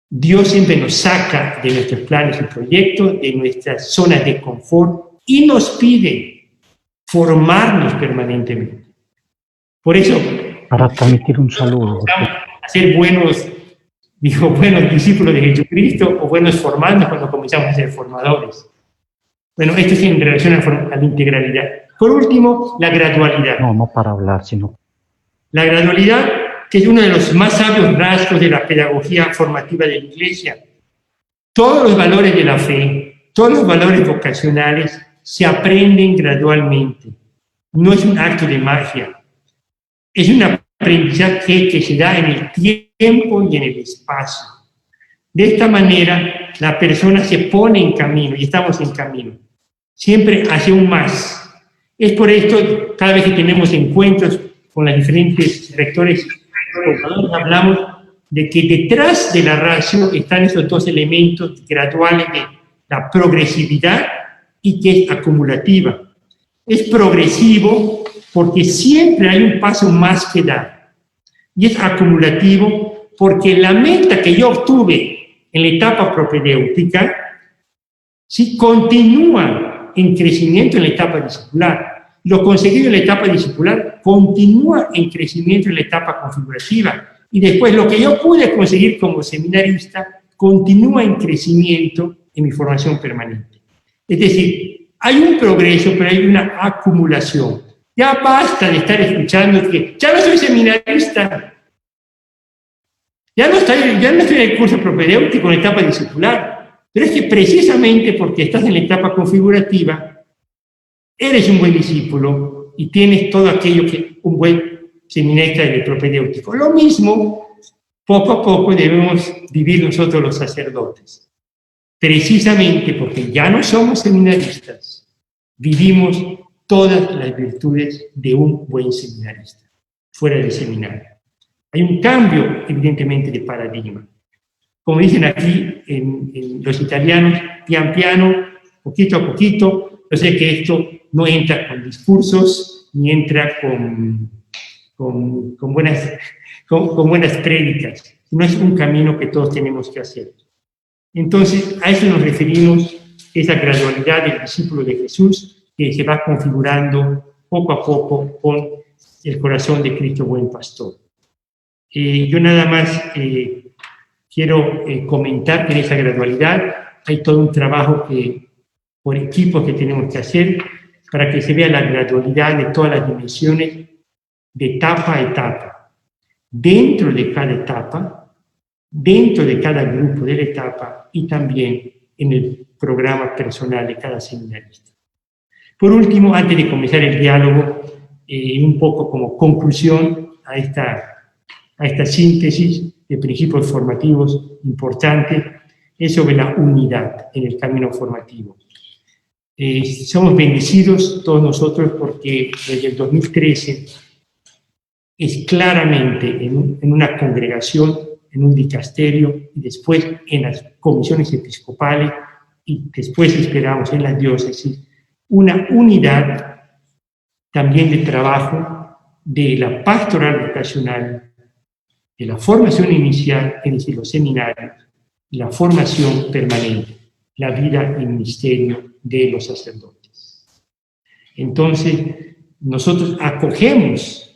Dios siempre nos saca de nuestros planes y proyectos, de nuestras zonas de confort, y nos pide formarnos permanentemente. Por eso, para transmitir un saludo, a ser buenos discípulos de Jesucristo o buenos formandos cuando comenzamos a ser formadores. Bueno, esto es en relación a la integralidad. Por último, la gradualidad. No para hablar, sino... La gradualidad, que es uno de los más sabios rasgos de la pedagogía formativa de la Iglesia. Todos los valores de la fe, todos los valores vocacionales se aprenden gradualmente. No es un acto de magia. Es un aprendizaje que se da en el tiempo y en el espacio. De esta manera, la persona se pone en camino, y estamos en camino, siempre hacia un más. Es por esto, cada vez que tenemos encuentros con los diferentes rectores, hablamos de que detrás de la ratio están esos dos elementos graduales de la progresividad y que es acumulativa. Es progresivo porque siempre hay un paso más que dar. Y es acumulativo porque la meta que yo obtuve en la etapa propedéutica sí continúa en crecimiento en la etapa discipular. Lo conseguido en la etapa discipular continúa en crecimiento en la etapa configurativa. Y después lo que yo pude conseguir como seminarista continúa en crecimiento en mi formación permanente. Es decir, hay un progreso, pero hay una acumulación. Ya basta de estar escuchando que ya no soy seminarista, ya no estoy en el curso propedéutico en la etapa discipular, pero es que precisamente porque estás en la etapa configurativa, eres un buen discípulo y tienes todo aquello que un buen seminarista del propedéutico. Lo mismo, poco a poco debemos vivir nosotros los sacerdotes. Precisamente porque ya no somos seminaristas, vivimos todas las virtudes de un buen seminarista, fuera del seminario. Hay un cambio, evidentemente, de paradigma. Como dicen aquí en los italianos, pian piano, poquito a poquito. Yo sé que esto no entra con discursos, ni entra con buenas prédicas, sino es un camino que todos tenemos que hacer. Entonces, a eso nos referimos, esa gradualidad del discípulo de Jesús, que se va configurando poco a poco con el corazón de Cristo Buen Pastor. Yo nada más quiero comentar que en esa gradualidad hay todo un trabajo por equipos que tenemos que hacer para que se vea la gradualidad de todas las dimensiones de etapa a etapa. Dentro de cada etapa, dentro de cada grupo de la etapa y también en el programa personal de cada seminarista. Por último, antes de comenzar el diálogo, un poco como conclusión a esta síntesis de principios formativos importantes, es sobre la unidad en el camino formativo. Somos bendecidos todos nosotros porque desde el 2013 es claramente en una congregación, en un dicasterio y después en las comisiones episcopales y después esperamos en la diócesis una unidad también de trabajo de la pastoral vocacional, de la formación inicial, es decir, los seminarios, y la formación permanente, la vida y ministerio de los sacerdotes. Entonces, nosotros acogemos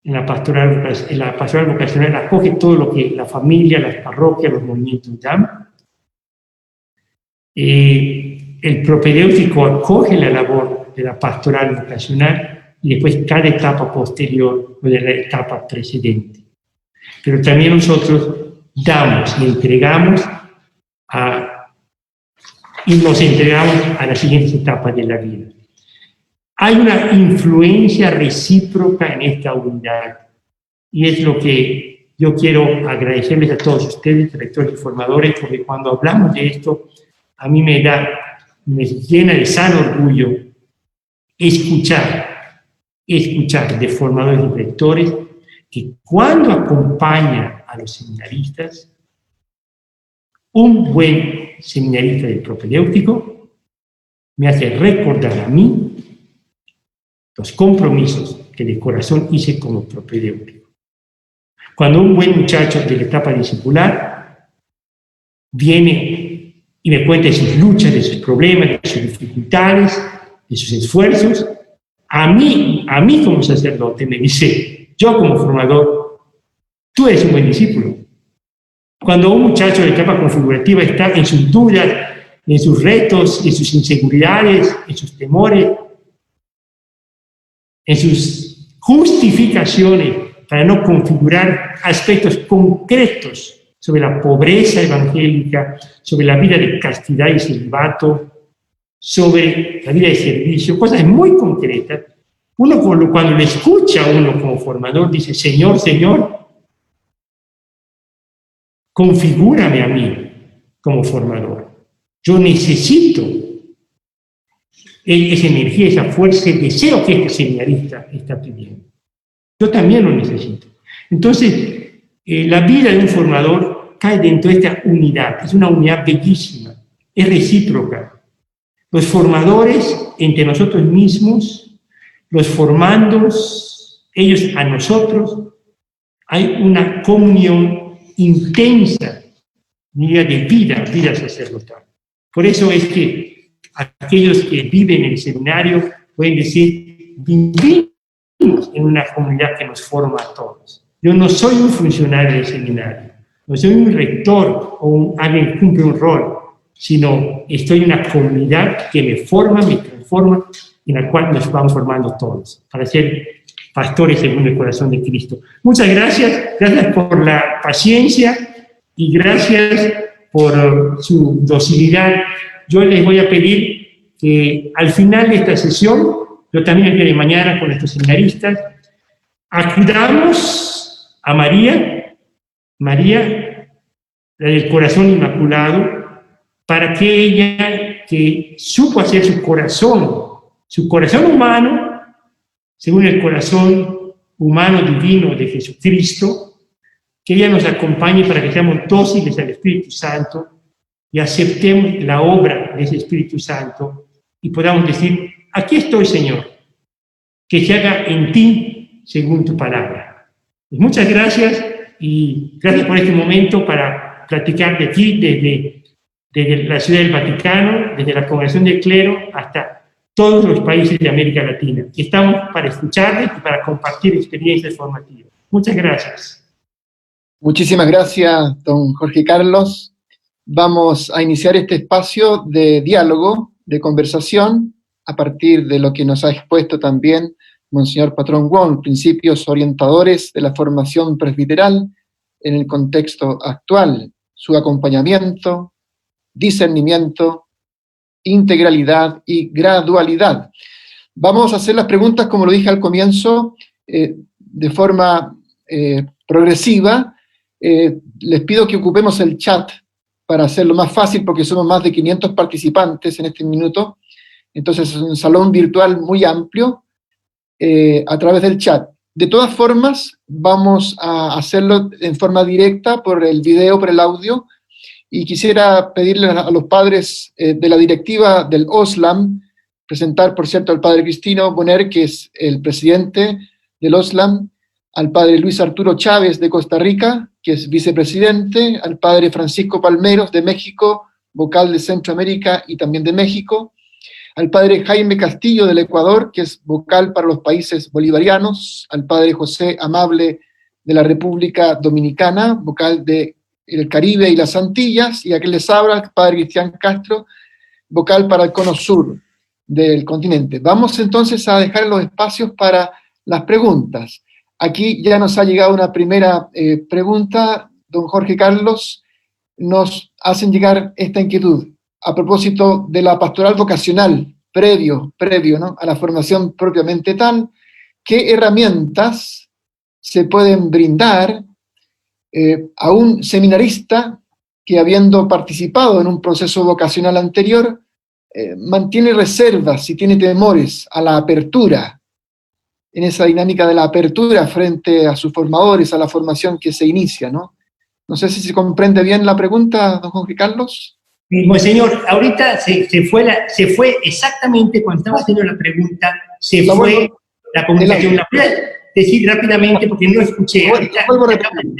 en la pastoral vocacional, acoge todo lo que la familia, las parroquias, los movimientos dan. El propedéutico acoge la labor de la pastoral vocacional y después cada etapa posterior o de la etapa precedente. Pero también nosotros damos y entregamos y nos entregamos a las siguientes etapas de la vida. Hay una influencia recíproca en esta unidad y es lo que yo quiero agradecerles a todos ustedes, rectores y formadores, porque cuando hablamos de esto, a mí me llena de sano orgullo escuchar de formadores y rectores que cuando acompaña a los seminaristas, un buen seminarista del propedéutico me hace recordar a mí los compromisos que de corazón hice como propedéutico. Cuando un buen muchacho de la etapa discipular viene y me cuenta de sus luchas, de sus problemas, de sus dificultades, de sus esfuerzos, a mí como sacerdote me dice, yo como formador, tú eres un buen discípulo. Cuando un muchacho de etapa configurativa está en sus dudas, en sus retos, en sus inseguridades, en sus temores, en sus justificaciones para no configurar aspectos concretos sobre la pobreza evangélica, sobre la vida de castidad y celibato, sobre la vida de servicio, cosas muy concretas. Uno cuando le escucha a uno como formador dice, Señor, Señor, configúrame a mí como formador. Yo necesito esa energía, esa fuerza, ese deseo que este seminarista está pidiendo. Yo también lo necesito. Entonces, la vida de un formador cae dentro de esta unidad. Es una unidad bellísima, es recíproca. Los formadores entre nosotros mismos, los formandos, ellos a nosotros, hay una comunión intensa, de vida sacerdotal. Por eso es que aquellos que viven en el seminario pueden decir, vivimos en una comunidad que nos forma a todos. Yo no soy un funcionario del seminario, no soy un rector o alguien que cumple un rol, sino estoy en una comunidad que me forma, me transforma, en la cual nos vamos formando todos, para ser pastores según el corazón de Cristo. Muchas gracias por la paciencia y gracias por su docilidad. Yo les voy a pedir que al final de esta sesión, yo también el día de mañana con nuestros seminaristas, acudamos a María, la del corazón inmaculado, para que ella, que supo hacer su corazón humano, según el corazón humano divino de Jesucristo, que ella nos acompañe para que seamos dóciles al Espíritu Santo y aceptemos la obra de ese Espíritu Santo y podamos decir, aquí estoy, Señor, que se haga en ti según tu palabra. Pues muchas gracias y gracias por este momento para platicar de ti desde la Ciudad del Vaticano, desde la Congregación del Clero hasta todos los países de América Latina. Estamos para escucharles y para compartir experiencias formativas. Muchas gracias. Muchísimas gracias, don Jorge Carlos. Vamos a iniciar este espacio de diálogo, de conversación, a partir de lo que nos ha expuesto también Monseñor Patrón Wong, principios orientadores de la formación presbiteral en el contexto actual, su acompañamiento, discernimiento, integralidad y gradualidad. Vamos a hacer las preguntas, como lo dije al comienzo, de forma progresiva. Les pido que ocupemos el chat para hacerlo más fácil, porque somos más de 500 participantes en este minuto. Entonces es un salón virtual muy amplio a través del chat. De todas formas, vamos a hacerlo en forma directa por el video, por el audio, y quisiera pedirle a los padres de la directiva del OSLAM, presentar, por cierto, al padre Cristino Boner, que es el presidente del OSLAM, al padre Luis Arturo Chávez de Costa Rica, que es vicepresidente, al padre Francisco Palmeros de México, vocal de Centroamérica y también de México, al padre Jaime Castillo del Ecuador, que es vocal para los países bolivarianos, al padre José Amable de la República Dominicana, vocal de el Caribe y las Antillas, y a quien les habla el padre Cristian Castro, vocal para el cono sur del continente. Vamos entonces a dejar los espacios para las preguntas. Aquí ya nos ha llegado una primera pregunta, don Jorge Carlos, nos hacen llegar esta inquietud a propósito de la pastoral vocacional previo, ¿no?, a la formación propiamente tal. ¿Qué herramientas se pueden brindar a un seminarista que, habiendo participado en un proceso vocacional anterior, mantiene reservas y tiene temores a la apertura, en esa dinámica de la apertura frente a sus formadores, a la formación que se inicia, ¿no? No sé si se comprende bien la pregunta, don Jorge Carlos. Monseñor, ahorita se fue exactamente cuando estaba haciendo la pregunta, fue la comunicación. ¿La puedo decir rápidamente porque no escuché? La vuelvo a repetir.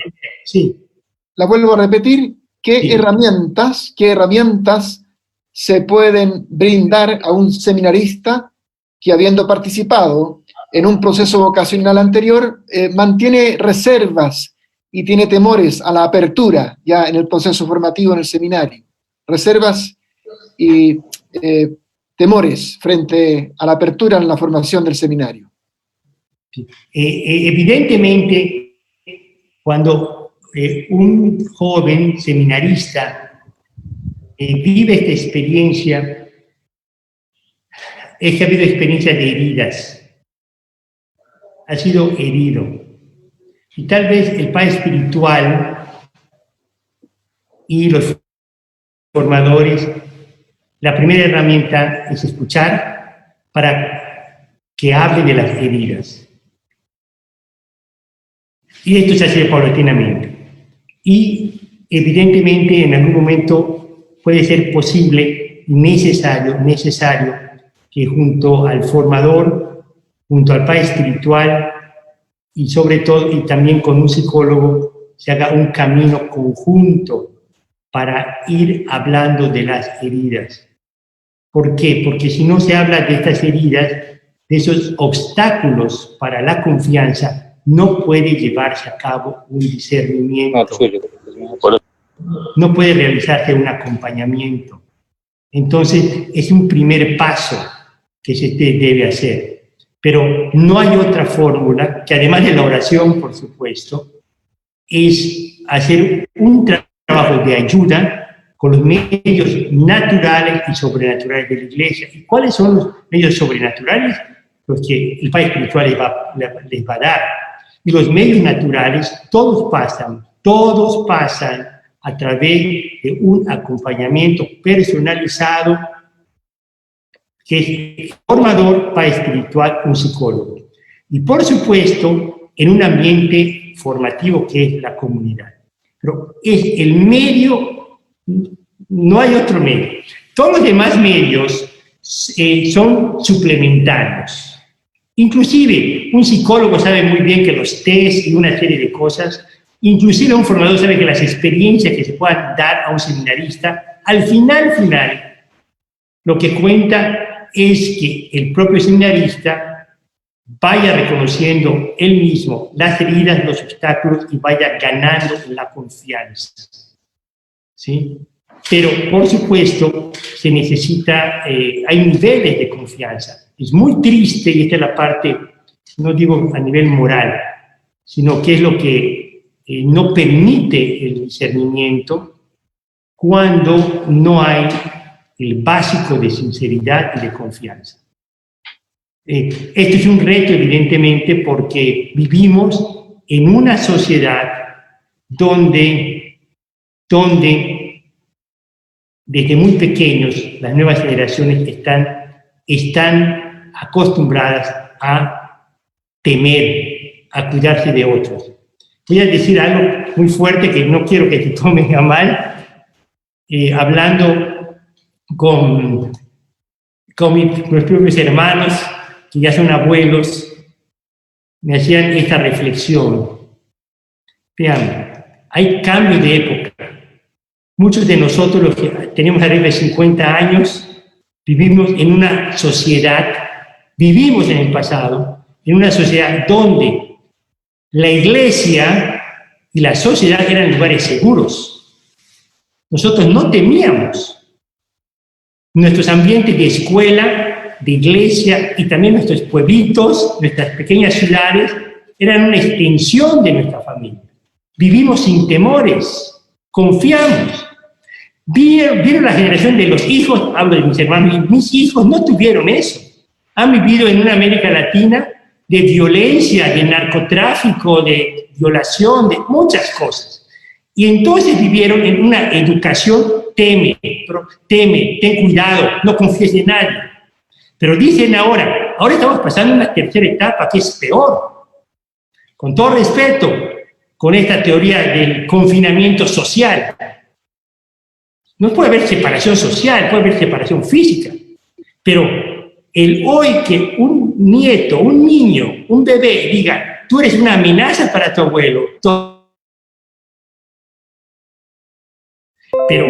Sí. La vuelvo a repetir. ¿Qué herramientas se pueden brindar a un seminarista que, habiendo participado en un proceso vocacional anterior, mantiene reservas y tiene temores a la apertura ya en el proceso formativo en el seminario? Reservas y temores frente a la apertura en la formación del seminario. Evidentemente, cuando un joven seminarista vive esta experiencia, es que ha habido experiencia de heridas, ha sido herido. Y tal vez el padre espiritual y los formadores, la primera herramienta es escuchar para que hable de las heridas. Y esto se hace paulatinamente. Y evidentemente en algún momento puede ser posible y necesario que junto al formador, junto al padre espiritual y sobre todo y también con un psicólogo se haga un camino conjunto para ir hablando de las heridas. ¿Por qué? Porque si no se habla de estas heridas, de esos obstáculos para la confianza, no puede llevarse a cabo un discernimiento. No puede realizarse un acompañamiento. Entonces, es un primer paso que se debe hacer. Pero no hay otra fórmula, que además de la oración, por supuesto, es hacer un trabajo de ayuda con los medios naturales y sobrenaturales de la Iglesia. ¿Y cuáles son los medios sobrenaturales? Los que el padre espiritual les va a dar. Y los medios naturales, todos pasan a través de un acompañamiento personalizado, que es formador, padre espiritual, un psicólogo. Y por supuesto, en un ambiente formativo que es la comunidad. Pero es el medio, no hay otro medio. Todos los demás medios son suplementarios. Inclusive, un psicólogo sabe muy bien que los test y una serie de cosas, inclusive un formador sabe que las experiencias que se puedan dar a un seminarista, al final, lo que cuenta es que el propio seminarista vaya reconociendo él mismo las heridas, los obstáculos y vaya ganando la confianza. ¿Sí? Pero, por supuesto, se necesita, hay niveles de confianza. Es muy triste, y esta es la parte, no digo a nivel moral, sino que es lo que no permite el discernimiento cuando no hay el básico de sinceridad y de confianza. Esto es un reto, evidentemente, porque vivimos en una sociedad donde desde muy pequeños las nuevas generaciones están acostumbradas a temer, a cuidarse de otros. Voy a decir algo muy fuerte que no quiero que se tomen a mal. Hablando con mis propios hermanos, que ya son abuelos, me hacían esta reflexión. Vean, hay cambio de época. Muchos de nosotros, los que tenemos arriba de 50 años, vivimos en una sociedad, vivimos en el pasado, en una sociedad donde la iglesia y la sociedad eran lugares seguros. Nosotros no temíamos. Nuestros ambientes de escuela, de iglesia y también nuestros pueblitos, nuestras pequeñas ciudades, eran una extensión de nuestra familia. Vivimos sin temores, confiamos. Vieron la generación de los hijos, hablo de mis hermanos, y mis hijos no tuvieron eso. Han vivido en una América Latina de violencia, de narcotráfico, de violación, de muchas cosas. Y entonces vivieron en una educación, teme, ten cuidado, no confíes en nadie. Pero dicen ahora estamos pasando una tercera etapa que es peor. Con todo respeto, con esta teoría del confinamiento social. No puede haber separación social, puede haber separación física. Pero el hoy que un nieto, un niño, un bebé diga, tú eres una amenaza para tu abuelo, pero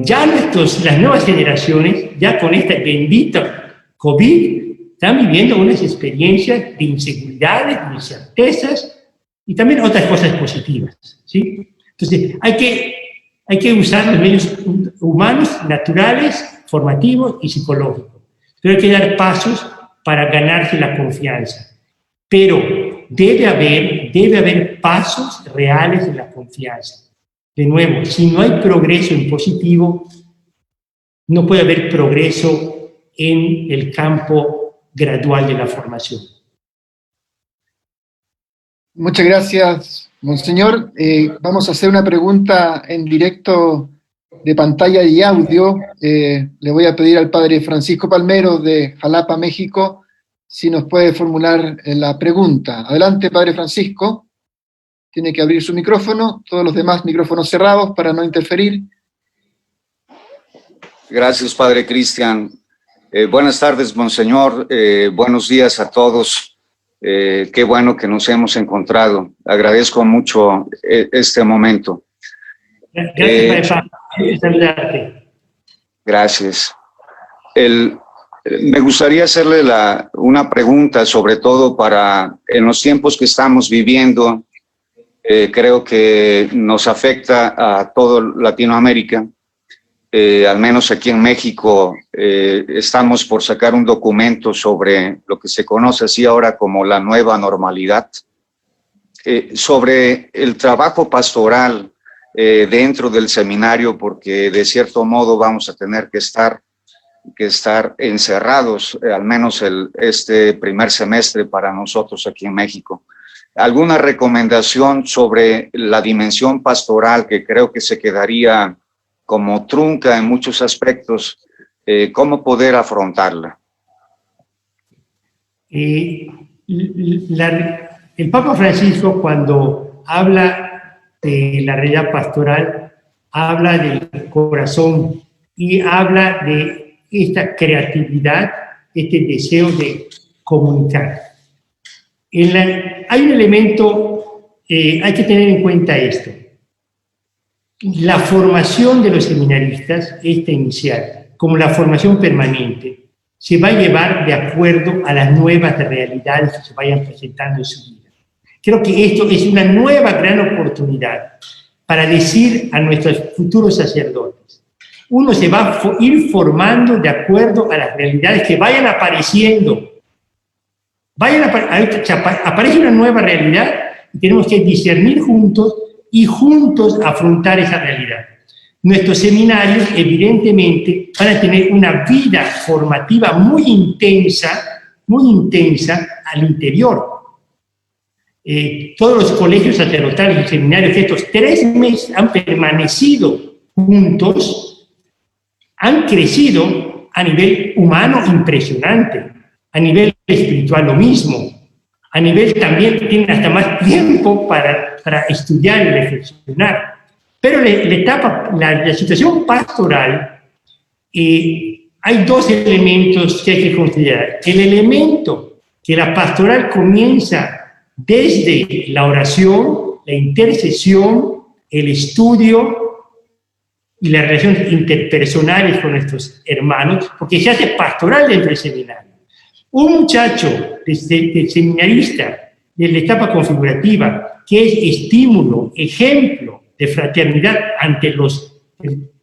ya las nuevas generaciones, ya con esta bendita COVID, están viviendo unas experiencias de inseguridades, de incertezas y también otras cosas positivas, ¿sí? Entonces, hay que usar los medios humanos, naturales, formativos y psicológicos. Pero hay que dar pasos para ganarse la confianza. Pero debe haber pasos reales en la confianza. De nuevo, si no hay progreso en positivo, no puede haber progreso en el campo gradual de la formación. Muchas gracias, Monseñor. Vamos a hacer una pregunta en directo de pantalla y audio. Le voy a pedir al Padre Francisco Palmero de Jalapa, México, si nos puede formular la pregunta. Adelante, Padre Francisco. Tiene que abrir su micrófono, todos los demás micrófonos cerrados para no interferir. Gracias, Padre Cristian. Buenas tardes, Monseñor. Buenos días a todos. Qué bueno que nos hemos encontrado. Agradezco mucho este momento. Gracias, Padre. Saludarte. Gracias. Me gustaría hacerle una pregunta, sobre todo en los tiempos que estamos viviendo. Creo que nos afecta a todo Latinoamérica. Al menos aquí en México estamos por sacar un documento sobre lo que se conoce así ahora como la nueva normalidad, sobre el trabajo pastoral dentro del seminario, porque de cierto modo vamos a tener que estar encerrados, al menos este primer semestre para nosotros aquí en México. ¿Alguna recomendación sobre la dimensión pastoral que creo que se quedaría como trunca en muchos aspectos? ¿Cómo poder afrontarla? El Papa Francisco, cuando habla de la realidad pastoral, habla del corazón y habla de esta creatividad, este deseo de comunicar. Hay un elemento, hay que tener en cuenta esto. La formación de los seminaristas, esta inicial, como la formación permanente, se va a llevar de acuerdo a las nuevas realidades que se vayan presentando en su vida. Creo que esto es una nueva gran oportunidad para decir a nuestros futuros sacerdotes, uno se va a ir formando de acuerdo a las realidades que vayan apareciendo. Aparece una nueva realidad y tenemos que discernir juntos y juntos afrontar esa realidad. Nuestros seminarios, evidentemente, van a tener una vida formativa muy intensa al interior. Todos los colegios sacerdotales y seminarios que estos 3 meses han permanecido juntos, han crecido a nivel humano impresionante, a nivel espiritual lo mismo, a nivel también tienen hasta más tiempo para estudiar y reflexionar. Pero la situación pastoral, hay 2 elementos que hay que considerar. El elemento que la pastoral comienza desde la oración, la intercesión, el estudio y las relaciones interpersonales con nuestros hermanos, porque se hace pastoral dentro del seminario. Un muchacho de seminarista de la etapa configurativa, que es estímulo, ejemplo de fraternidad ante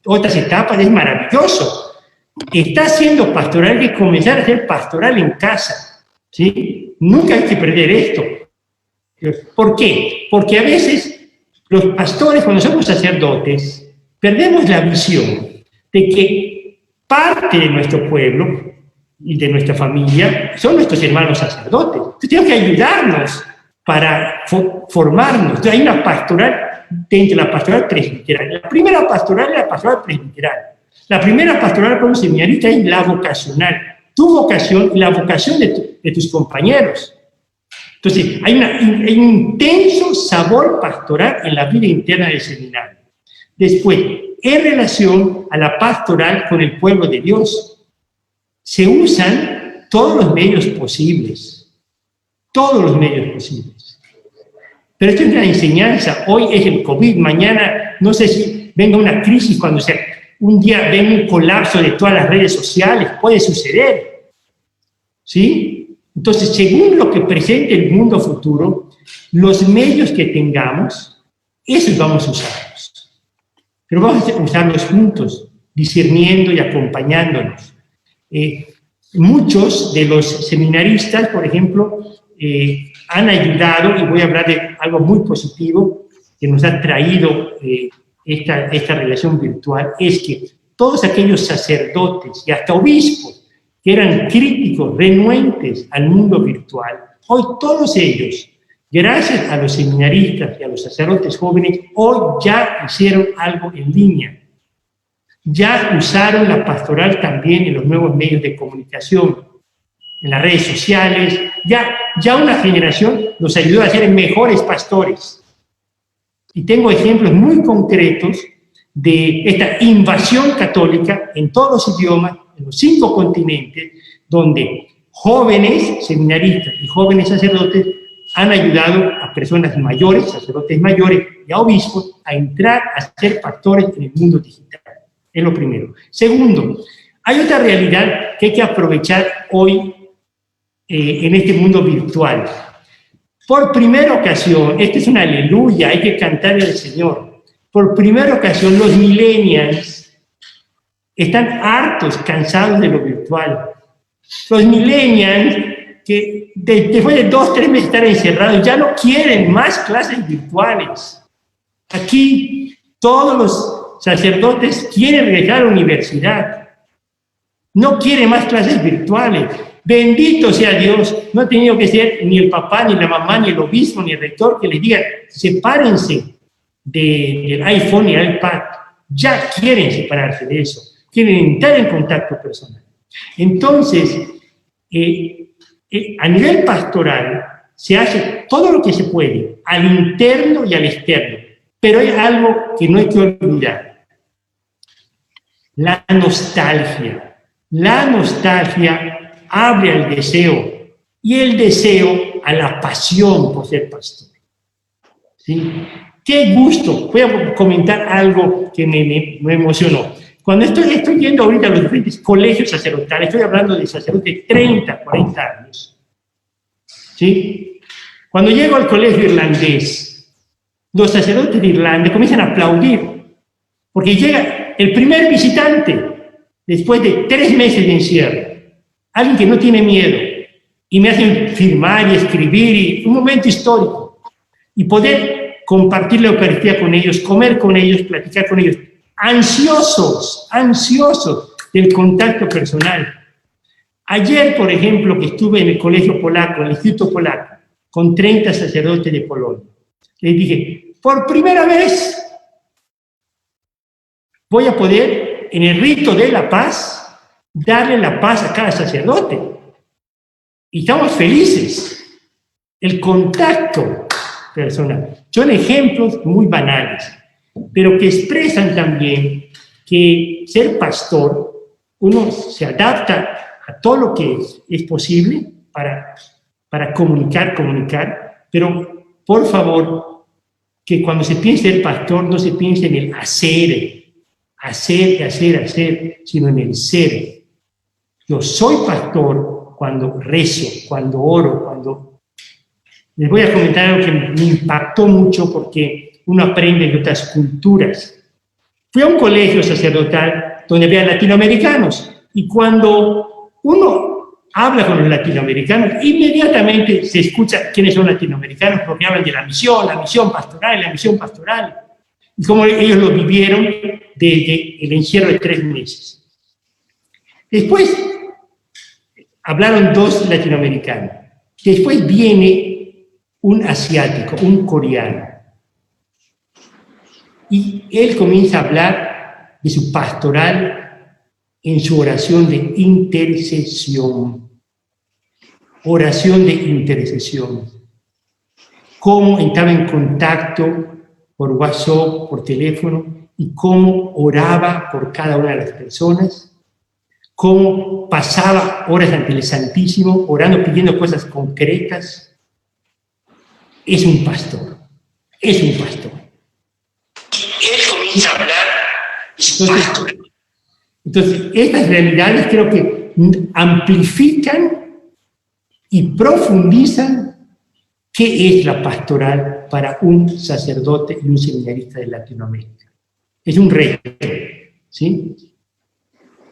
otras etapas, es maravilloso. Está haciendo pastoral, hay que comenzar a hacer pastoral en casa, ¿sí? Nunca hay que perder esto. ¿Por qué? Porque a veces los pastores, cuando somos sacerdotes, perdemos la visión de que parte de nuestro pueblo y de nuestra familia son nuestros hermanos sacerdotes. Entonces tenemos que ayudarnos para formarnos. Entonces hay una pastoral dentro de la pastoral presbiteral. La primera pastoral es la pastoral presbiteral. La primera pastoral con un seminarista es la vocacional. Tu vocación y la vocación de tus compañeros. Entonces, hay un intenso sabor pastoral en la vida interna del seminario. Después, en relación a la pastoral con el pueblo de Dios, se usan todos los medios posibles. Todos los medios posibles. Pero esto es una enseñanza. Hoy es el COVID, mañana no sé si venga una crisis cuando un día venga un colapso de todas las redes sociales. Puede suceder. ¿Sí? Entonces, según lo que presente el mundo futuro, los medios que tengamos, esos vamos a usarlos. Pero vamos a usarlos juntos, discerniendo y acompañándonos. Muchos de los seminaristas, por ejemplo, han ayudado, y voy a hablar de algo muy positivo que nos ha traído esta relación virtual, es que todos aquellos sacerdotes y hasta obispos que eran críticos, renuentes al mundo virtual, hoy todos ellos, gracias a los seminaristas y a los sacerdotes jóvenes, hoy ya hicieron algo en línea. Ya usaron la pastoral también en los nuevos medios de comunicación, en las redes sociales. Ya una generación nos ayudó a ser mejores pastores. Y tengo ejemplos muy concretos de esta invasión católica en todos los idiomas, en los 5 continentes, donde jóvenes seminaristas y jóvenes sacerdotes han ayudado a personas mayores, sacerdotes mayores y a obispos a entrar a ser pastores en el mundo digital. Es lo primero. Segundo, hay otra realidad que hay que aprovechar hoy en este mundo virtual. Por primera ocasión, esta es una aleluya, hay que cantarle al Señor. Por primera ocasión, los millennials están hartos, cansados de lo virtual. Los millennials, que después de 2 o 3 meses de estar encerrados, ya no quieren más clases virtuales. Aquí todos los sacerdotes quieren regresar a la universidad. No quieren más clases virtuales. Bendito sea Dios, no ha tenido que ser ni el papá, ni la mamá, ni el obispo, ni el rector que les diga, sepárense del iPhone y el iPad. Ya quieren separarse de eso. Quieren entrar en contacto personal. Entonces, a nivel pastoral, se hace todo lo que se puede, al interno y al externo. Pero hay algo que no hay que olvidar. La nostalgia. La nostalgia abre al deseo, y el deseo a la pasión por ser pastor. ¿Sí? ¡Qué gusto! Voy a comentar algo que me emocionó. Cuando estoy yendo ahorita a los diferentes colegios sacerdotales, estoy hablando de sacerdotes de 30, 40 años, ¿sí? Cuando llego al colegio irlandés, los sacerdotes de Irlanda comienzan a aplaudir, porque llega el primer visitante, después de 3 meses de encierro, alguien que no tiene miedo, y me hacen firmar y escribir, y un momento histórico, y poder compartir la Eucaristía con ellos, comer con ellos, platicar con ellos, ansiosos del contacto personal. Ayer, por ejemplo, que estuve en el colegio polaco, en el Instituto Polaco, con 30 sacerdotes de Polonia, les dije, por primera vez voy a poder, en el rito de la paz, darle la paz a cada sacerdote. Y estamos felices. El contacto personal. Son ejemplos muy banales, pero que expresan también que ser pastor, uno se adapta a todo lo que es posible para comunicar, pero por favor, que cuando se piense el pastor no se piense en el hacer, sino en el ser. Yo soy pastor cuando rezo, cuando oro, cuando... Les voy a comentar algo que me impactó mucho porque uno aprende de otras culturas. Fui a un colegio sacerdotal donde había latinoamericanos y cuando uno habla con los latinoamericanos, inmediatamente se escucha quiénes son latinoamericanos porque hablan de la misión pastoral, y cómo ellos lo vivieron desde el encierro de 3 meses. Después hablaron 2 latinoamericanos. Después viene un asiático, un coreano. Y él comienza a hablar de su pastoral en su oración de intercesión. Oración de intercesión. Cómo estaba en contacto por WhatsApp, por teléfono, y cómo oraba por cada una de las personas, cómo pasaba horas ante el Santísimo, orando, pidiendo cosas concretas. Es un pastor. Él comienza a hablar. Entonces, estas realidades creo que amplifican y profundizan qué es la pastoral para un sacerdote y un seminarista de Latinoamérica. Es un reto, ¿sí?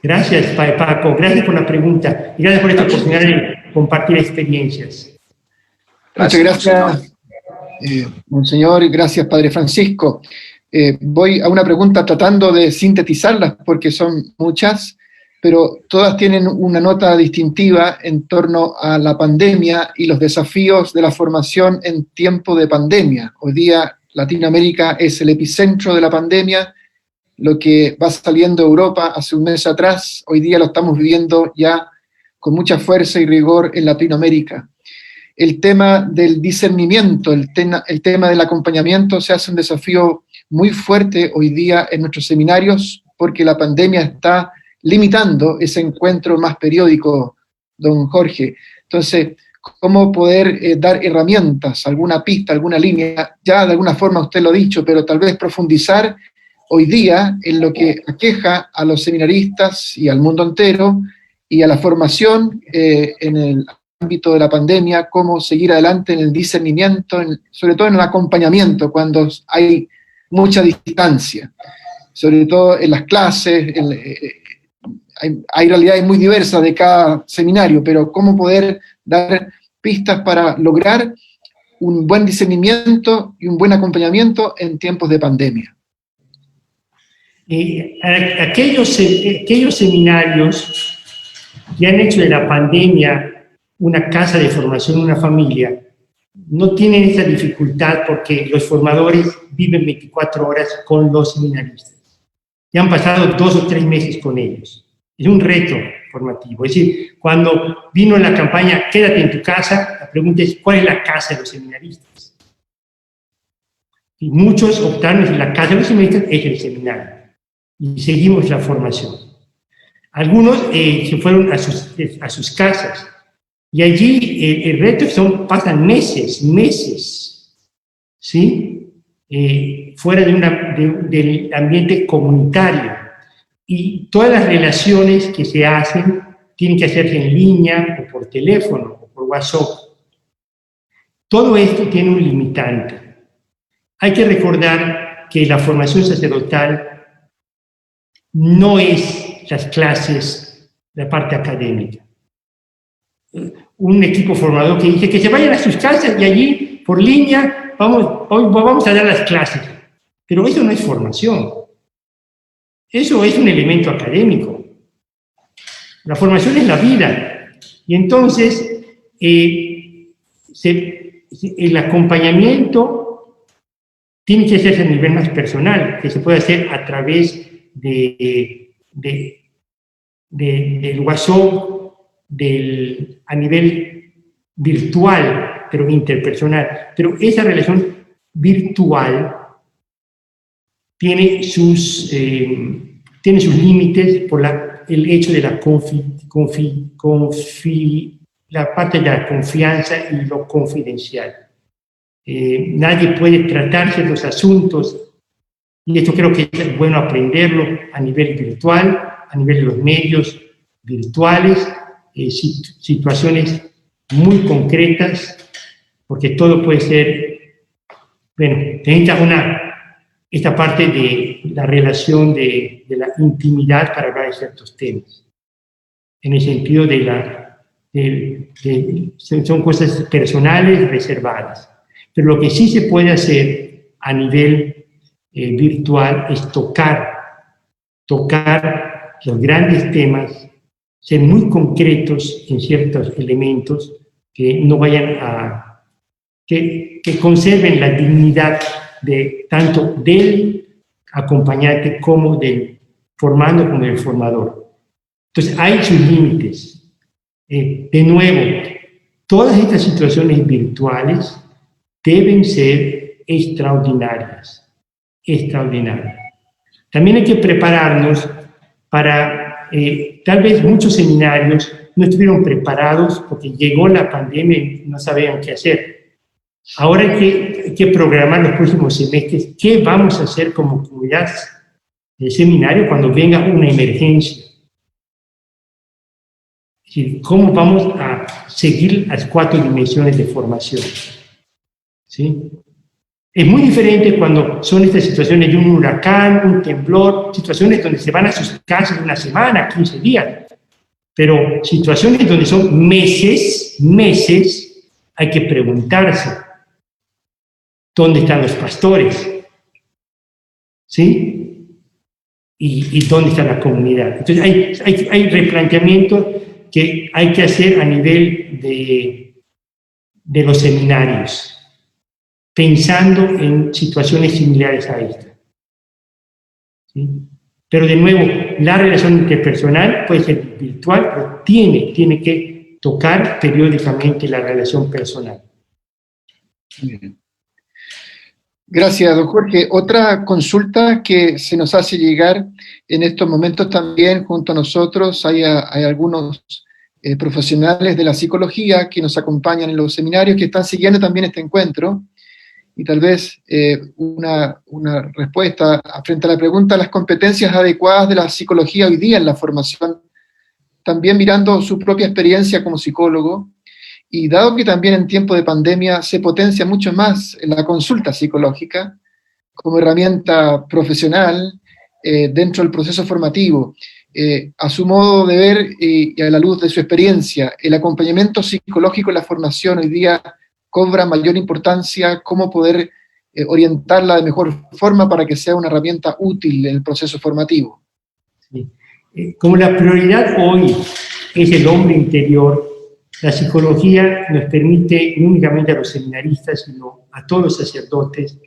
Gracias, Padre Paco, gracias por la pregunta y gracias por esta oportunidad de compartir experiencias. Muchas gracias, Monseñor, y gracias, Padre Francisco. Voy a una pregunta tratando de sintetizarlas porque son muchas, pero todas tienen una nota distintiva en torno a la pandemia y los desafíos de la formación en tiempo de pandemia. Hoy día Latinoamérica es el epicentro de la pandemia. Lo que va saliendo de Europa hace un mes atrás, hoy día lo estamos viviendo ya con mucha fuerza y rigor en Latinoamérica. El tema del discernimiento, el tema del acompañamiento se hace un desafío muy fuerte hoy día en nuestros seminarios porque la pandemia está limitando ese encuentro más periódico, don Jorge. Entonces, ¿cómo poder dar herramientas, alguna pista, alguna línea? Ya de alguna forma usted lo ha dicho, pero tal vez profundizar hoy día en lo que aqueja a los seminaristas y al mundo entero y a la formación en el ámbito de la pandemia, cómo seguir adelante en el discernimiento, sobre todo en el acompañamiento cuando hay mucha distancia, sobre todo en las clases, hay realidades muy diversas de cada seminario, pero cómo poder dar pistas para lograr un buen discernimiento y un buen acompañamiento en tiempos de pandemia. Aquellos seminarios que han hecho de la pandemia una casa de formación, una familia, no tienen esa dificultad porque los formadores viven 24 horas con los seminaristas. Ya han pasado 2 o 3 meses con ellos. Es un reto formativo. Es decir, cuando vino la campaña Quédate en tu casa, la pregunta es ¿cuál es la casa de los seminaristas? Y muchos optaron en la casa de los seminaristas, es el seminario. Y seguimos la formación. Algunos se fueron a sus casas. Y allí el reto pasan meses, ¿sí? Fuera del ambiente comunitario. y todas las relaciones que se hacen tienen que hacerse en línea o por teléfono o por WhatsApp. Todo esto tiene un limitante. Hay que recordar que la formación sacerdotal no es las clases, la parte académica. Un equipo formador que dice que se vayan a sus casas y allí, por línea, vamos a dar las clases. Pero eso no es formación. Eso es un elemento académico. La formación es la vida. Y entonces, el acompañamiento tiene que hacerse a nivel más personal, que se puede hacer a través del WhatsApp, a nivel virtual, pero interpersonal. Pero esa relación virtual tiene sus límites por el hecho de la parte de la confianza y lo confidencial. Nadie puede tratarse los asuntos, y esto creo que es bueno aprenderlo a nivel virtual, a nivel de los medios virtuales, situaciones muy concretas, porque todo puede ser, bueno, necesita esta parte de la relación de la intimidad para hablar de ciertos temas, en el sentido son cosas personales reservadas. Pero lo que sí se puede hacer a nivel virtual es tocar los grandes temas, ser muy concretos en ciertos elementos que no vayan que conserven la dignidad tanto del acompañante como del formando como del formador. Entonces hay sus límites. De nuevo, todas estas situaciones virtuales deben ser extraordinarias. También hay que prepararnos para, tal vez muchos seminarios no estuvieron preparados porque llegó la pandemia y no sabían qué hacer. Ahora hay que programar los próximos semestres qué vamos a hacer como comunidad de seminario cuando venga una emergencia. Es decir, cómo vamos a seguir las 4 dimensiones de formación. ¿Sí? Es muy diferente cuando son estas situaciones de un huracán, un temblor, situaciones donde se van a sus casas una semana, 15 días. Pero situaciones donde son meses, hay que preguntarse, ¿dónde están los pastores? ¿Sí? ¿Y dónde está la comunidad? Entonces hay replanteamientos que hay que hacer a nivel de los seminarios, pensando en situaciones similares a esta. ¿Sí? Pero de nuevo, la relación interpersonal puede ser virtual, pero tiene que tocar periódicamente la relación personal. Bien. Gracias, don Jorge. Otra consulta que se nos hace llegar en estos momentos también junto a nosotros, hay algunos profesionales de la psicología que nos acompañan en los seminarios, que están siguiendo también este encuentro, y tal vez una respuesta frente a la pregunta, las competencias adecuadas de la psicología hoy día en la formación, también mirando su propia experiencia como psicólogo, y dado que también en tiempo de pandemia se potencia mucho más la consulta psicológica como herramienta profesional dentro del proceso formativo, a su modo de ver y a la luz de su experiencia, ¿el acompañamiento psicológico en la formación hoy día cobra mayor importancia? ¿Cómo poder orientarla de mejor forma para que sea una herramienta útil en el proceso formativo? Sí. Como la prioridad hoy es el hombre interior, la psicología nos permite no únicamente a los seminaristas, sino a todos los sacerdotes,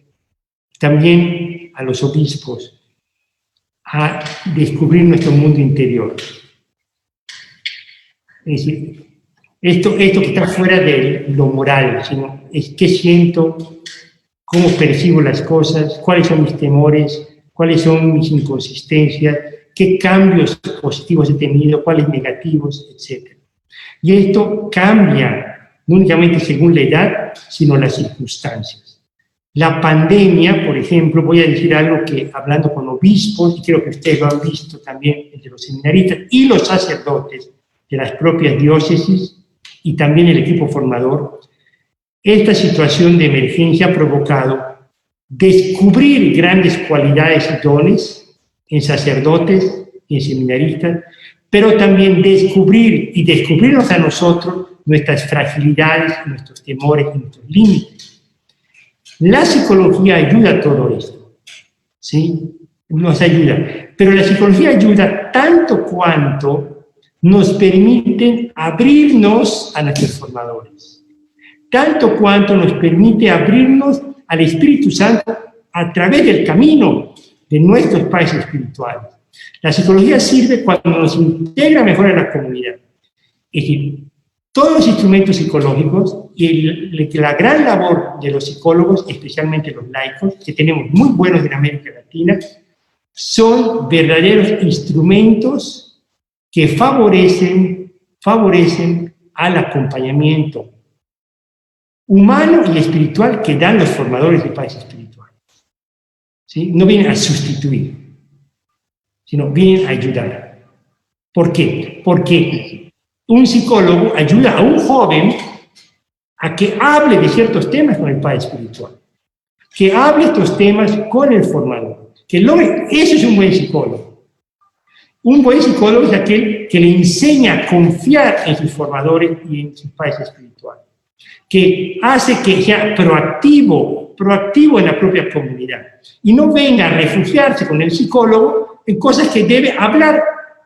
también a los obispos, a descubrir nuestro mundo interior. Es decir, esto que está fuera de lo moral, sino es qué siento, cómo percibo las cosas, cuáles son mis temores, cuáles son mis inconsistencias, qué cambios positivos he tenido, cuáles negativos, etc. Y esto cambia, no únicamente según la edad, sino las circunstancias. La pandemia, por ejemplo, voy a decir algo que hablando con obispos, y creo que ustedes lo han visto también entre los seminaristas y los sacerdotes de las propias diócesis y también el equipo formador, esta situación de emergencia ha provocado descubrir grandes cualidades y dones en sacerdotes y en seminaristas, pero también descubrirnos a nosotros nuestras fragilidades, nuestros temores y nuestros límites. La psicología ayuda a todo esto, ¿sí? Nos ayuda, pero la psicología ayuda tanto cuanto nos permite abrirnos a nuestros formadores, tanto cuanto nos permite abrirnos al Espíritu Santo a través del camino de nuestros padres espirituales. La psicología sirve cuando nos integra mejor en la comunidad. Es decir, todos los instrumentos psicológicos y la gran labor de los psicólogos, especialmente los laicos, que tenemos muy buenos en América Latina, son verdaderos instrumentos que favorecen al acompañamiento humano y espiritual que dan los formadores de padres espirituales. ¿Sí? No vienen a sustituir, sino vienen a ayudar. ¿Por qué? Porque un psicólogo ayuda a un joven a que hable de ciertos temas con el padre espiritual, que hable estos temas con el formador, eso es un buen psicólogo. Un buen psicólogo es aquel que le enseña a confiar en sus formadores y en sus padres espirituales, que hace que sea proactivo en la propia comunidad y no venga a refugiarse con el psicólogo en cosas que debe hablar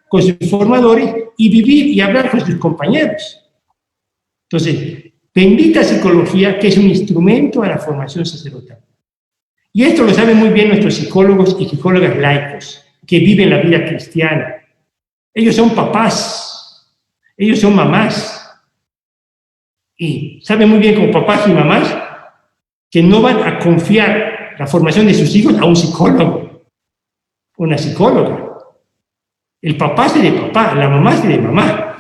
con sus formadores y vivir y hablar con sus compañeros. Entonces, bendita psicología, que es un instrumento a la formación sacerdotal. Y esto lo saben muy bien nuestros psicólogos y psicólogas laicos que viven la vida cristiana. Ellos son papás, ellos son mamás. Y saben muy bien como papás y mamás que no van a confiar la formación de sus hijos a un psicólogo, una psicóloga. El papá es de papá, la mamá es de mamá.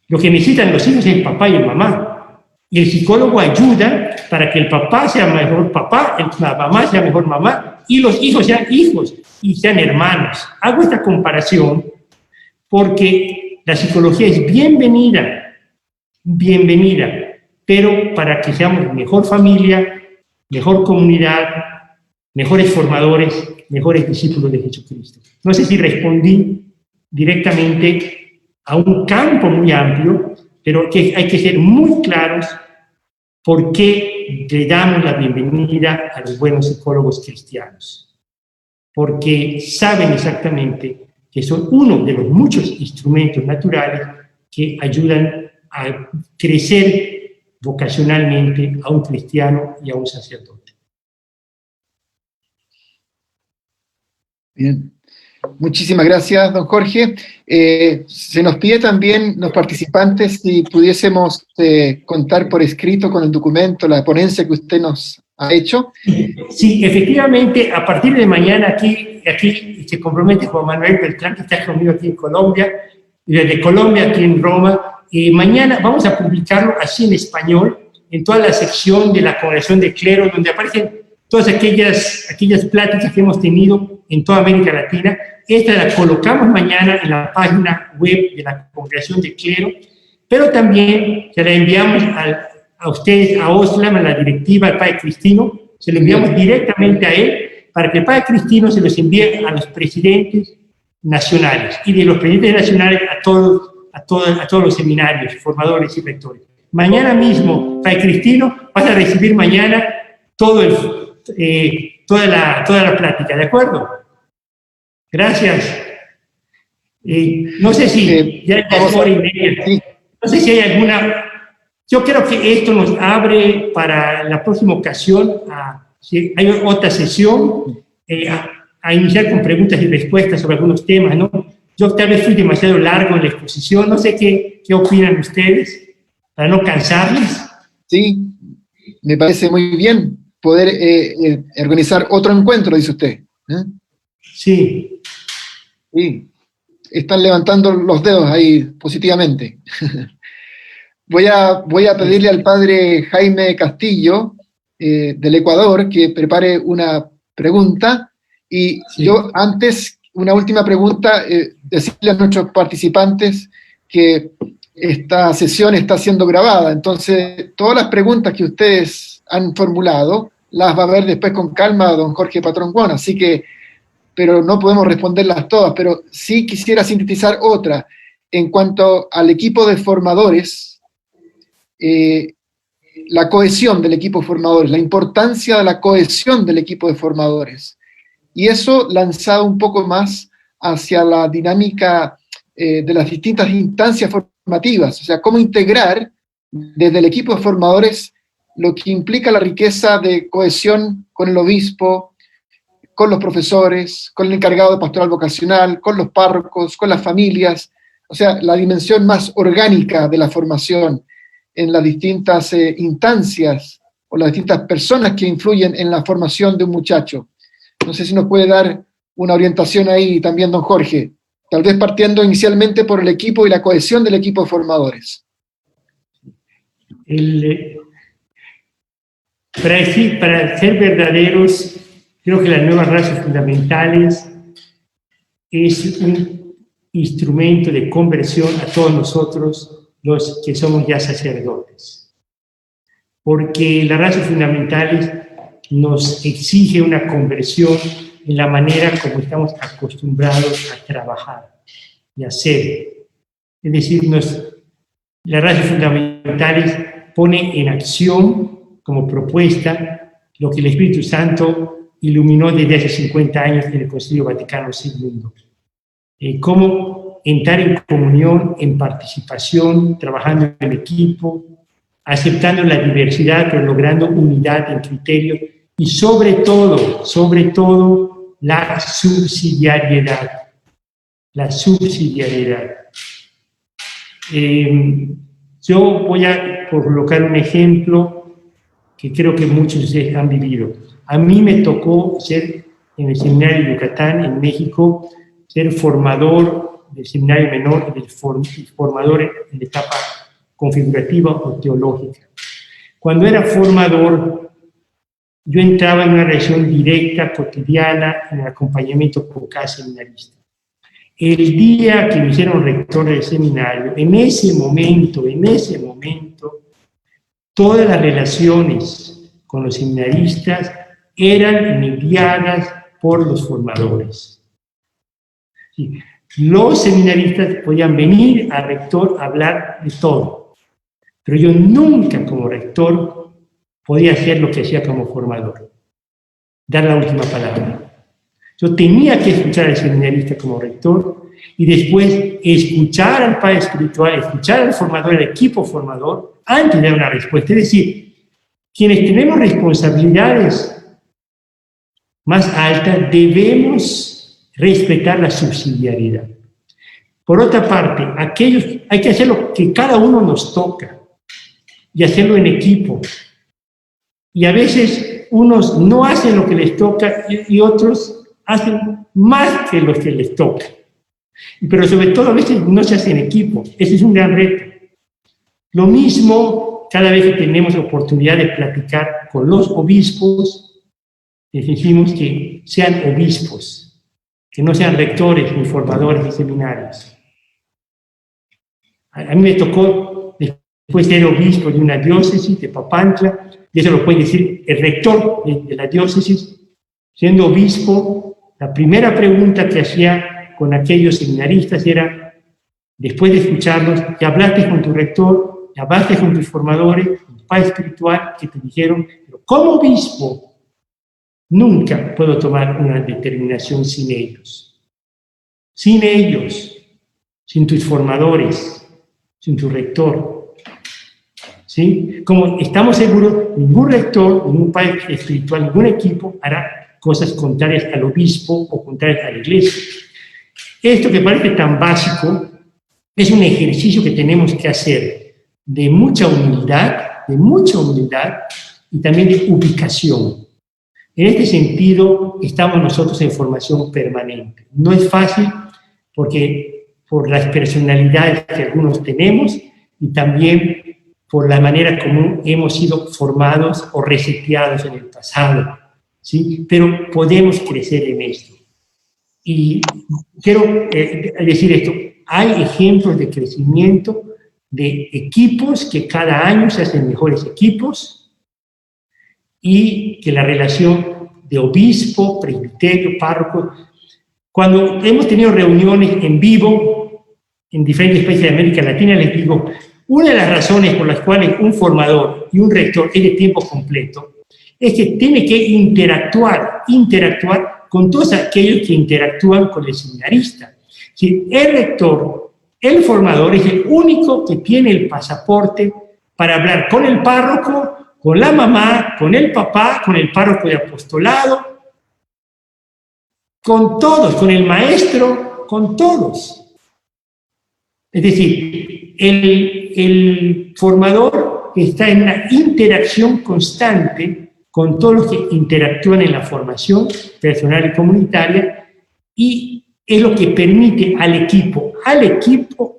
Lo que necesitan los hijos es el papá y el mamá. Y el psicólogo ayuda para que el papá sea mejor papá, la mamá sea mejor mamá, y los hijos sean hijos y sean hermanos. Hago esta comparación porque la psicología es bienvenida, pero para que seamos mejor familia, mejor comunidad, mejores formadores, mejores discípulos de Jesucristo. No sé si respondí directamente a un campo muy amplio, pero que hay que ser muy claros por qué le damos la bienvenida a los buenos psicólogos cristianos. Porque saben exactamente que son uno de los muchos instrumentos naturales que ayudan a crecer vocacionalmente a un cristiano y a un sacerdote. Bien. Muchísimas gracias, don Jorge. Se nos pide también, los participantes, si pudiésemos contar por escrito con el documento, la ponencia que usted nos ha hecho. Sí, efectivamente, a partir de mañana aquí se compromete Juan Manuel Beltrán, que está conmigo aquí en Colombia, y desde Colombia aquí en Roma. Mañana vamos a publicarlo así en español, en toda la sección de la Congregación de Clero, donde aparecen todas aquellas pláticas que hemos tenido en toda América Latina. Esta la colocamos mañana en la página web de la Congregación de Clero, pero también se la enviamos a ustedes, a Oslam, a la directiva, al Padre Cristino, se lo enviamos directamente a él, para que el Padre Cristino se los envíe a los presidentes nacionales, y de los presidentes nacionales a todos los seminarios, formadores y rectores. Mañana mismo, Padre Cristino, vas a recibir mañana toda la plática, ¿de acuerdo? Gracias. No sé si ya es hora y media. No sé si hay alguna. Yo creo que esto nos abre para la próxima ocasión, si hay otra sesión, a iniciar con preguntas y respuestas sobre algunos temas, ¿no? Yo tal vez fui demasiado largo en la exposición, no sé qué opinan ustedes, para no cansarles. Sí, me parece muy bien poder organizar otro encuentro, dice usted. Sí. Sí, están levantando los dedos ahí positivamente. Voy a pedirle al padre Jaime Castillo del Ecuador que prepare una pregunta. Y Sí. yo antes, una última pregunta, decirle a nuestros participantes que esta sesión está siendo grabada, entonces todas las preguntas que ustedes han formulado las va a ver después con calma don Jorge Patrón Guón, así que, pero no podemos responderlas todas, pero sí quisiera sintetizar otra. En cuanto al equipo de formadores, la cohesión del equipo de formadores, la importancia de la cohesión del equipo de formadores, y eso lanzado un poco más hacia la dinámica de las distintas instancias formativas, o sea, cómo integrar desde el equipo de formadores lo que implica la riqueza de cohesión con el obispo, con los profesores, con el encargado de pastoral vocacional, con los párrocos, con las familias, o sea, la dimensión más orgánica de la formación en las distintas instancias o las distintas personas que influyen en la formación de un muchacho. No sé si nos puede dar una orientación ahí también, don Jorge, tal vez partiendo inicialmente por el equipo y la cohesión del equipo de formadores. Para ser verdaderos, creo que las nuevas razas fundamentales es un instrumento de conversión a todos nosotros, los que somos ya sacerdotes. Porque las razas fundamentales nos exige una conversión en la manera como estamos acostumbrados a trabajar y hacer. Es decir, las razas fundamentales pone en acción como propuesta lo que el Espíritu Santo iluminó desde hace 50 años en el Concilio Vaticano II. Cómo entrar en comunión, en participación, trabajando en equipo, aceptando la diversidad, pero logrando unidad en criterios y sobre todo, la subsidiariedad. La subsidiariedad. Yo voy a colocar un ejemplo que creo que muchos de ustedes han vivido. A mí me tocó ser, en el Seminario de Yucatán, en México, ser formador del Seminario Menor y del formador en la etapa configurativa o teológica. Cuando era formador, yo entraba en una relación directa, cotidiana, en el acompañamiento con cada seminarista. El día que me hicieron rector del seminario, en ese momento, todas las relaciones con los seminaristas eran mediadas por los formadores. Sí. Los seminaristas podían venir al rector a hablar de todo, pero yo nunca como rector podía hacer lo que hacía como formador, dar la última palabra. Yo tenía que escuchar al seminarista como rector y después escuchar al padre espiritual, escuchar al formador, al equipo formador, antes de dar una respuesta. Es decir, quienes tenemos responsabilidades más altas debemos respetar la subsidiariedad. Por otra parte, hay que hacer lo que cada uno nos toca y hacerlo en equipo. Y a veces unos no hacen lo que les toca y otros hacen más que lo que les toca. Pero sobre todo a veces no se hace en equipo. Ese es un gran reto. Lo mismo cada vez que tenemos oportunidad de platicar con los obispos, les decimos que sean obispos, que no sean rectores ni formadores de seminarios. A mí me tocó después ser obispo de una diócesis de Papantla, y eso lo puede decir el rector de la diócesis. Siendo obispo, la primera pregunta que hacía con aquellos seminaristas era, después de escucharlos, ¿ya hablaste con tu rector? ¿Ya hablaste con tus formadores? ¿Con tu padre espiritual? Que te dijeron, pero como obispo, nunca puedo tomar una determinación sin ellos. Sin ellos, sin tus formadores, sin tu rector. ¿Sí? Como estamos seguros, ningún rector, ningún padre espiritual, ningún equipo hará cosas contrarias al obispo o contrarias a la iglesia. Esto que parece tan básico es un ejercicio que tenemos que hacer de mucha humildad y también de ubicación. En este sentido, estamos nosotros en formación permanente. No es fácil porque por las personalidades que algunos tenemos y también por la manera como hemos sido formados o reseteados en el pasado, ¿sí? Pero podemos crecer en esto. Y quiero decir esto, hay ejemplos de crecimiento de equipos que cada año se hacen mejores equipos y que la relación de obispo, presbiterio, párroco, cuando hemos tenido reuniones en vivo en diferentes países de América Latina, les digo, una de las razones por las cuales un formador y un rector es de tiempo completo es que tiene que interactuar con todos aquellos que interactúan con el seminarista. Si el rector, el formador, es el único que tiene el pasaporte para hablar con el párroco, con la mamá, con el papá, con el párroco de apostolado, con todos, con el maestro, con todos. Es decir, el formador está en una interacción constante con todos los que interactúan en la formación personal y comunitaria, y es lo que permite al equipo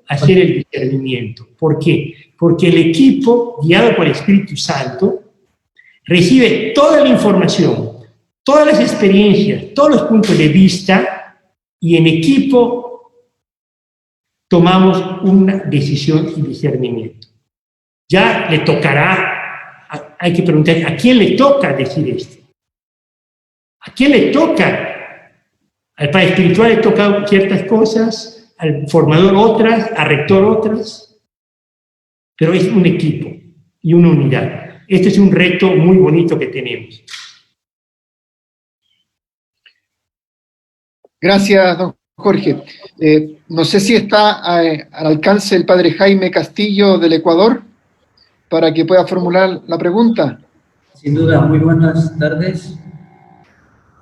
hacer el discernimiento. ¿Por qué? Porque el equipo, guiado por el Espíritu Santo, recibe toda la información, todas las experiencias, todos los puntos de vista, y en equipo tomamos una decisión y discernimiento. Ya le tocará, hay que preguntar, ¿a quién le toca decir esto? ¿A quién le toca? Al padre espiritual le toca ciertas cosas, al formador otras, al rector otras, pero es un equipo y una unidad. Este es un reto muy bonito que tenemos. Gracias, don Jorge. No sé si está al alcance el padre Jaime Castillo del Ecuador para que pueda formular la pregunta. Sin duda, muy buenas tardes.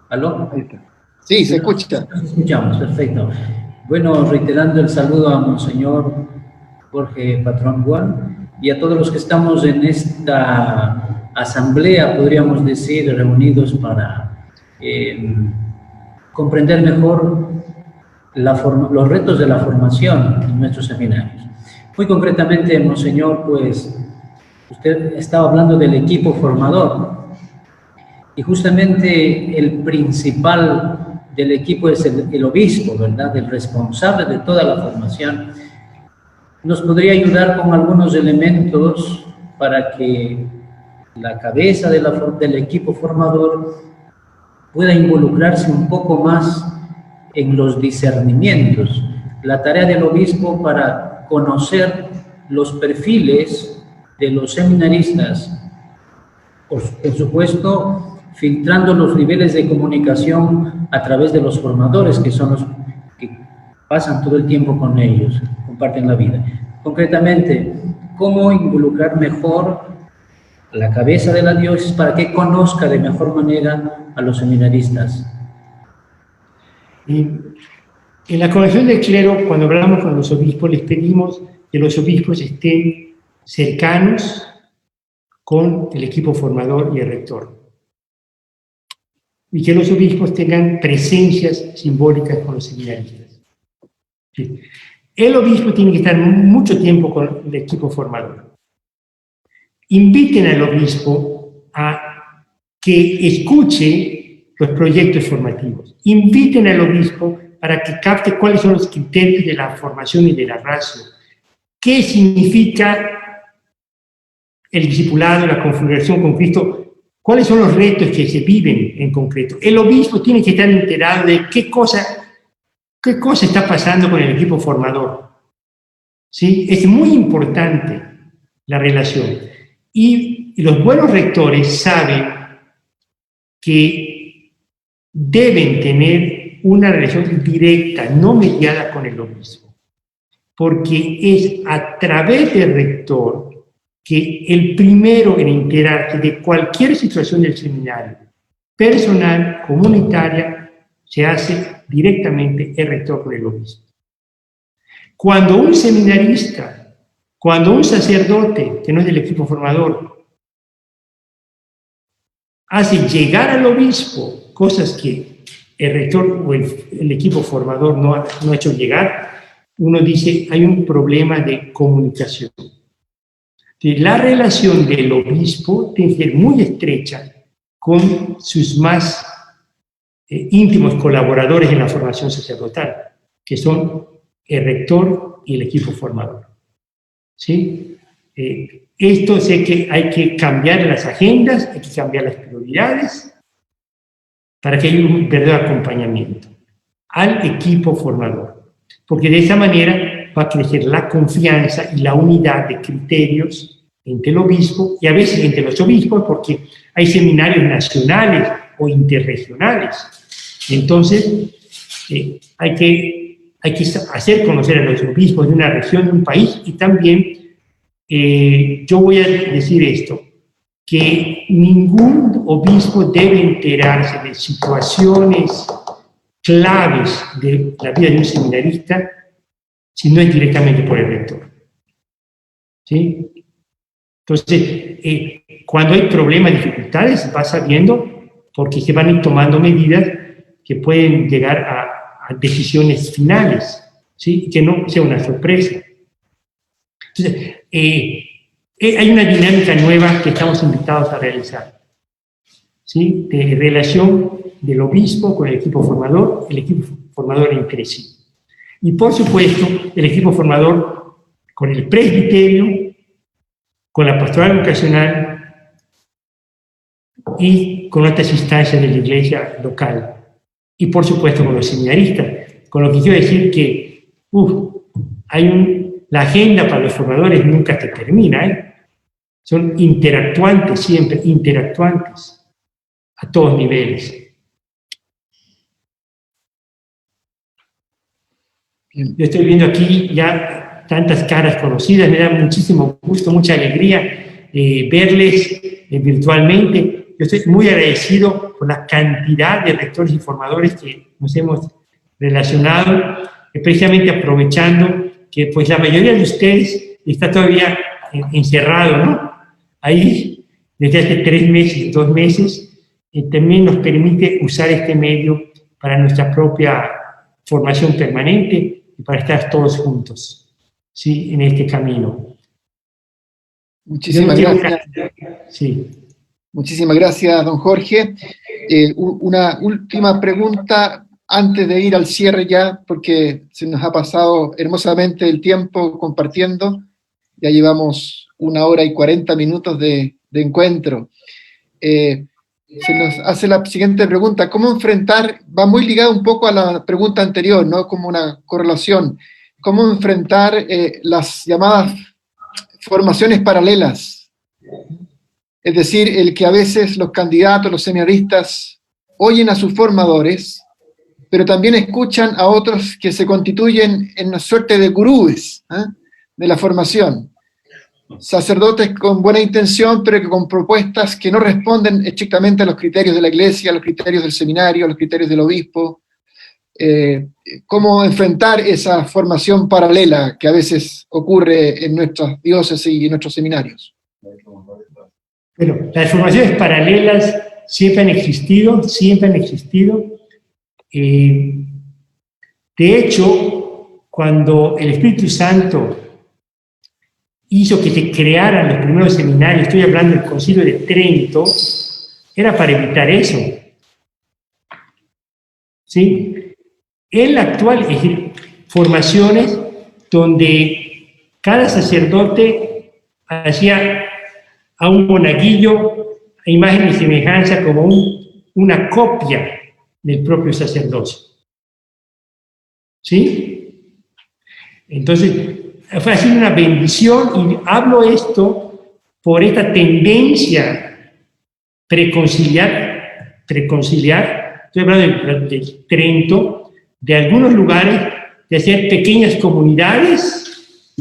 ¿Aló? Ahí está. Sí, se escucha. Nos escuchamos, perfecto. Bueno, reiterando el saludo a Monseñor Jorge Patrón Juan y a todos los que estamos en esta asamblea, podríamos decir, reunidos para comprender mejor los retos de la formación en nuestros seminarios. Muy concretamente, Monseñor, pues, usted estaba hablando del equipo formador, y justamente el principal del equipo es el obispo, ¿verdad?, el responsable de toda la formación. Nos podría ayudar con algunos elementos para que la cabeza del equipo formador pueda involucrarse un poco más en los discernimientos. La tarea del obispo para conocer los perfiles de los seminaristas, por supuesto, filtrando los niveles de comunicación a través de los formadores, que son los que pasan todo el tiempo con ellos, comparten la vida. Concretamente, ¿cómo involucrar mejor la cabeza de la diócesis para que conozca de mejor manera a los seminaristas? Y en la Congregación del Clero, cuando hablamos con los obispos, les pedimos que los obispos estén cercanos con el equipo formador y el rector, y que los obispos tengan presencias simbólicas con los seminaristas. Sí. El obispo tiene que estar mucho tiempo con el equipo formador. Inviten al obispo a que escuche los proyectos formativos. Inviten al obispo para que capte cuáles son los criterios de la formación y de la ratio. ¿Qué significa el discipulado, la configuración con Cristo? ¿Cuáles son los retos que se viven en concreto? El obispo tiene que estar enterado de qué cosa está pasando con el equipo formador. ¿Sí? Es muy importante la relación. Y los buenos rectores saben que deben tener una relación directa, no mediada con el obispo, porque es a través del rector que el primero en enterarse de cualquier situación del seminario, personal, comunitaria, se hace directamente el rector con el obispo. Cuando un seminarista, cuando un sacerdote, que no es del equipo formador, hace llegar al obispo cosas que el rector o el equipo formador no ha hecho llegar, uno dice, hay un problema de comunicación. La relación del obispo tiene que ser muy estrecha con sus más íntimos colaboradores en la formación sacerdotal, que son el rector y el equipo formador. ¿Sí? Esto sé que hay que cambiar las agendas, hay que cambiar las prioridades para que haya un verdadero acompañamiento al equipo formador, porque de esa manera va a crecer la confianza y la unidad de criterios entre el obispo y a veces entre los obispos, porque hay seminarios nacionales o interregionales. Entonces, hay que hacer conocer a los obispos de una región, de un país, y también yo voy a decir esto, que ningún obispo debe enterarse de situaciones claves de la vida de un seminarista si no es directamente por el rector. ¿Sí? Entonces, cuando hay problemas, dificultades, va sabiendo, porque se van a ir tomando medidas que pueden llegar a decisiones finales, ¿sí? Que no sea una sorpresa. Entonces, hay una dinámica nueva que estamos invitados a realizar, ¿sí? De relación del obispo con el equipo formador entre sí. Y por supuesto, el equipo formador con el presbiterio, con la pastoral vocacional y con otras instancias de la iglesia local. Y por supuesto con los seminaristas, con lo que quiero decir que la agenda para los formadores nunca se termina, ¿eh? Son interactuantes siempre, interactuantes a todos niveles. Bien. Yo estoy viendo aquí ya tantas caras conocidas, me da muchísimo gusto, mucha alegría verles virtualmente. Yo estoy muy agradecido por la cantidad de rectores y formadores que nos hemos relacionado, precisamente aprovechando que pues la mayoría de ustedes está todavía encerrado, ¿no? Ahí, desde hace 3 meses, 2 meses, también nos permite usar este medio para nuestra propia formación permanente y para estar todos juntos, ¿sí? En este camino. Muchísimas gracias. Sí. Muchísimas gracias, don Jorge. Una última pregunta antes de ir al cierre ya, porque se nos ha pasado hermosamente el tiempo compartiendo. Ya llevamos 1 hora y 40 minutos de encuentro. Se nos hace la siguiente pregunta. ¿Cómo enfrentar? Va muy ligado un poco a la pregunta anterior, ¿no? Como una correlación. ¿Cómo enfrentar las llamadas formaciones paralelas? Es decir, el que a veces los candidatos, los seminaristas, oyen a sus formadores, pero también escuchan a otros que se constituyen en una suerte de gurúes de la formación. Sacerdotes con buena intención, pero que con propuestas que no responden estrictamente a los criterios de la iglesia, a los criterios del seminario, a los criterios del obispo. ¿Cómo enfrentar esa formación paralela que a veces ocurre en nuestras diócesis y en nuestros seminarios? Bueno, las formaciones paralelas siempre han existido, siempre han existido. De hecho, cuando el Espíritu Santo hizo que se crearan los primeros seminarios, estoy hablando del Concilio de Trento, era para evitar eso. ¿Sí? En la actual, es decir, formaciones donde cada sacerdote hacía a un monaguillo a imagen y semejanza como una copia del propio sacerdocio. ¿Sí? Entonces, fue así una bendición, y hablo esto por esta tendencia preconciliar, estoy hablando de Trento, de algunos lugares, de hacer pequeñas comunidades,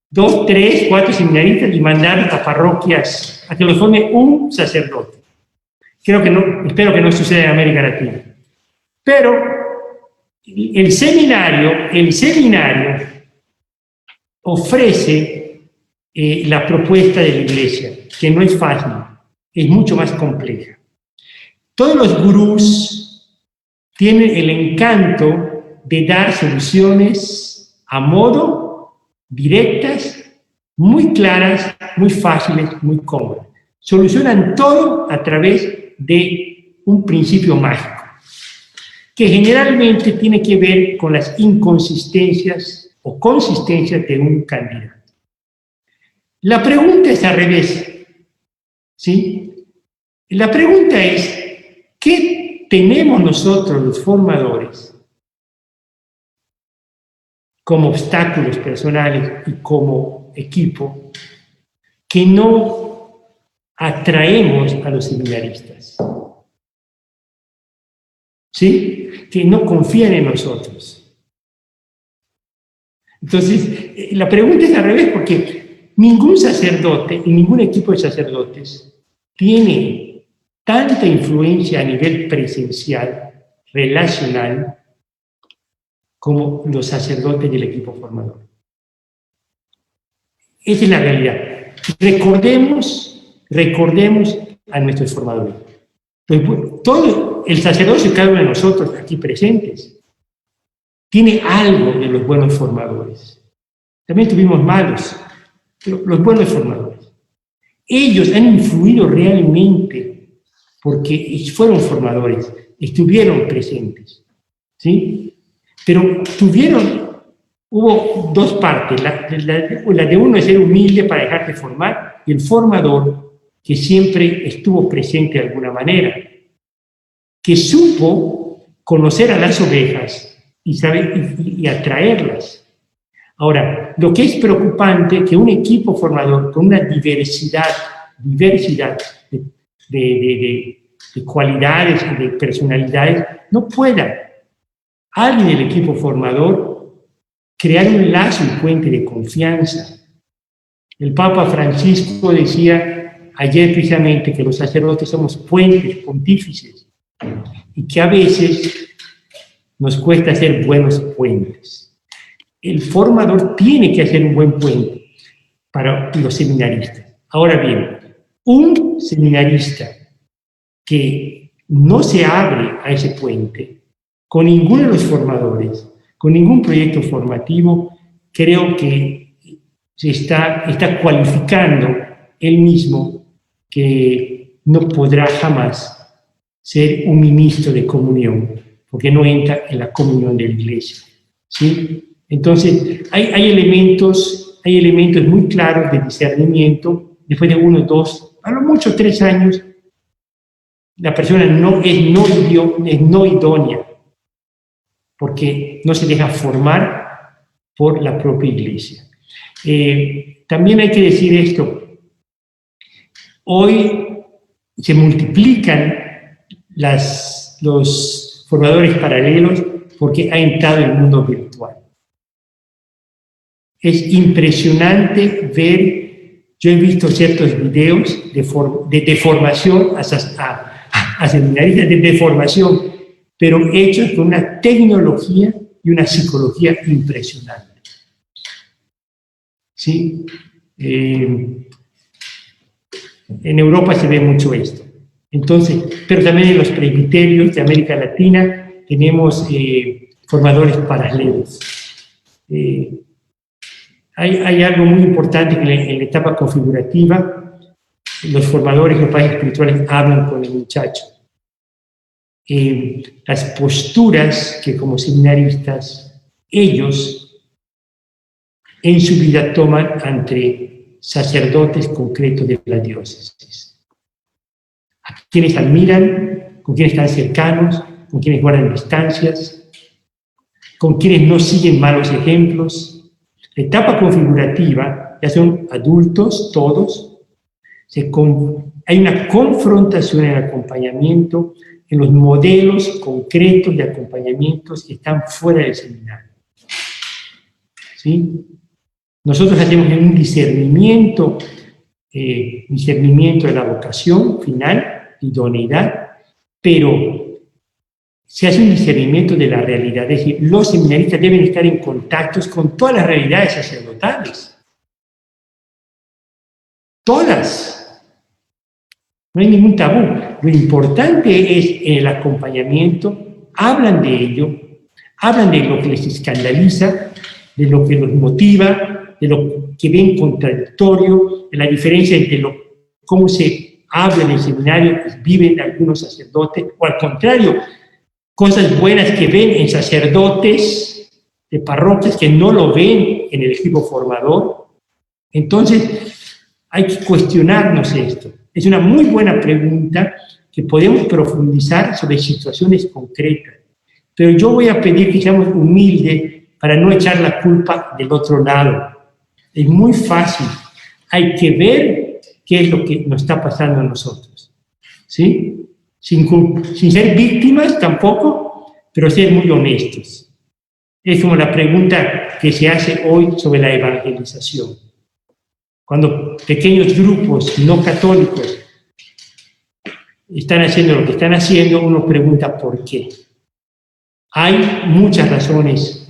2, 3, 4 seminaristas, y mandar a parroquias a que los forme un sacerdote. Espero que no suceda en América Latina. Pero el seminario ofrece la propuesta de la Iglesia, que no es fácil, es mucho más compleja. Todos los gurús tienen el encanto de dar soluciones a modo, directas, muy claras, muy fáciles, muy cómodas. Solucionan todo a través de un principio mágico, que generalmente tiene que ver con las inconsistencias o consistencias de un candidato. La pregunta es al revés, ¿sí? La pregunta es, ¿qué tenemos nosotros los formadores como obstáculos personales y como equipo que no atraemos a los seminaristas? ¿Sí? Que no confían en nosotros. Entonces, la pregunta es al revés, porque ningún sacerdote y ningún equipo de sacerdotes tiene tanta influencia a nivel presencial, relacional, como los sacerdotes del equipo formador. Esa es la realidad. Recordemos a nuestros formadores. Todo el sacerdocio, cada uno de nosotros aquí presentes, tiene algo de los buenos formadores. También tuvimos malos, pero los buenos formadores. Ellos han influido realmente porque fueron formadores, estuvieron presentes, ¿sí? Pero hubo dos partes, la de uno es ser humilde para dejarse formar, y el formador que siempre estuvo presente de alguna manera, que supo conocer a las ovejas y atraerlas. Ahora, lo que es preocupante es que un equipo formador con una diversidad de cualidades y de personalidades no pueda alguien del equipo formador crear un lazo y puente de confianza. El Papa Francisco decía ayer precisamente que los sacerdotes somos puentes pontífices y que a veces nos cuesta hacer buenos puentes. El formador tiene que hacer un buen puente para los seminaristas. Ahora bien, un seminarista que no se abre a ese puente con ninguno de los formadores, con ningún proyecto formativo, creo que se está cualificando él mismo que no podrá jamás ser un ministro de comunión, porque no entra en la comunión de la Iglesia, ¿sí? Entonces, hay elementos muy claros de discernimiento. Después de 1, 2, a lo mucho 3 años, la persona es no idónea, porque no se deja formar por la propia Iglesia. También hay que decir esto: hoy se multiplican los formadores paralelos porque ha entrado el mundo virtual. Es impresionante ver, yo he visto ciertos videos de formación a seminaristas de formación, pero hechos con una tecnología y una psicología impresionante. ¿Sí? En Europa se ve mucho esto. Entonces, pero también en los presbiterios de América Latina tenemos formadores paralelos. Hay algo muy importante que en la etapa configurativa los formadores, los padres espirituales hablan con el muchacho. Las posturas que como seminaristas ellos en su vida toman ante sacerdotes concretos de la diócesis. A quienes admiran, con quienes están cercanos, con quienes guardan distancias, con quienes no siguen malos ejemplos. La etapa configurativa, ya son adultos todos, hay una confrontación en el acompañamiento, en los modelos concretos de acompañamientos que están fuera del seminario. ¿Sí? Nosotros hacemos un discernimiento de la vocación final, idoneidad, pero se hace un discernimiento de la realidad. Es decir, los seminaristas deben estar en contacto con todas las realidades sacerdotales. Todas. No hay ningún tabú. Lo importante es el acompañamiento, hablan de ello, hablan de lo que les escandaliza, de lo que los motiva, de lo que ven contradictorio, de la diferencia entre cómo se habla en el seminario que viven algunos sacerdotes, o al contrario, cosas buenas que ven en sacerdotes de parroquias que no lo ven en el equipo formador. Entonces, hay que cuestionarnos esto. Es una muy buena pregunta que podemos profundizar sobre situaciones concretas. Pero yo voy a pedir que seamos humildes para no echar la culpa del otro lado. Es muy fácil. Hay que ver qué es lo que nos está pasando a nosotros. ¿Sí? Sin ser víctimas tampoco, pero ser muy honestos. Es como la pregunta que se hace hoy sobre la evangelización. Cuando pequeños grupos no católicos están haciendo lo que están haciendo, uno pregunta por qué. Hay muchas razones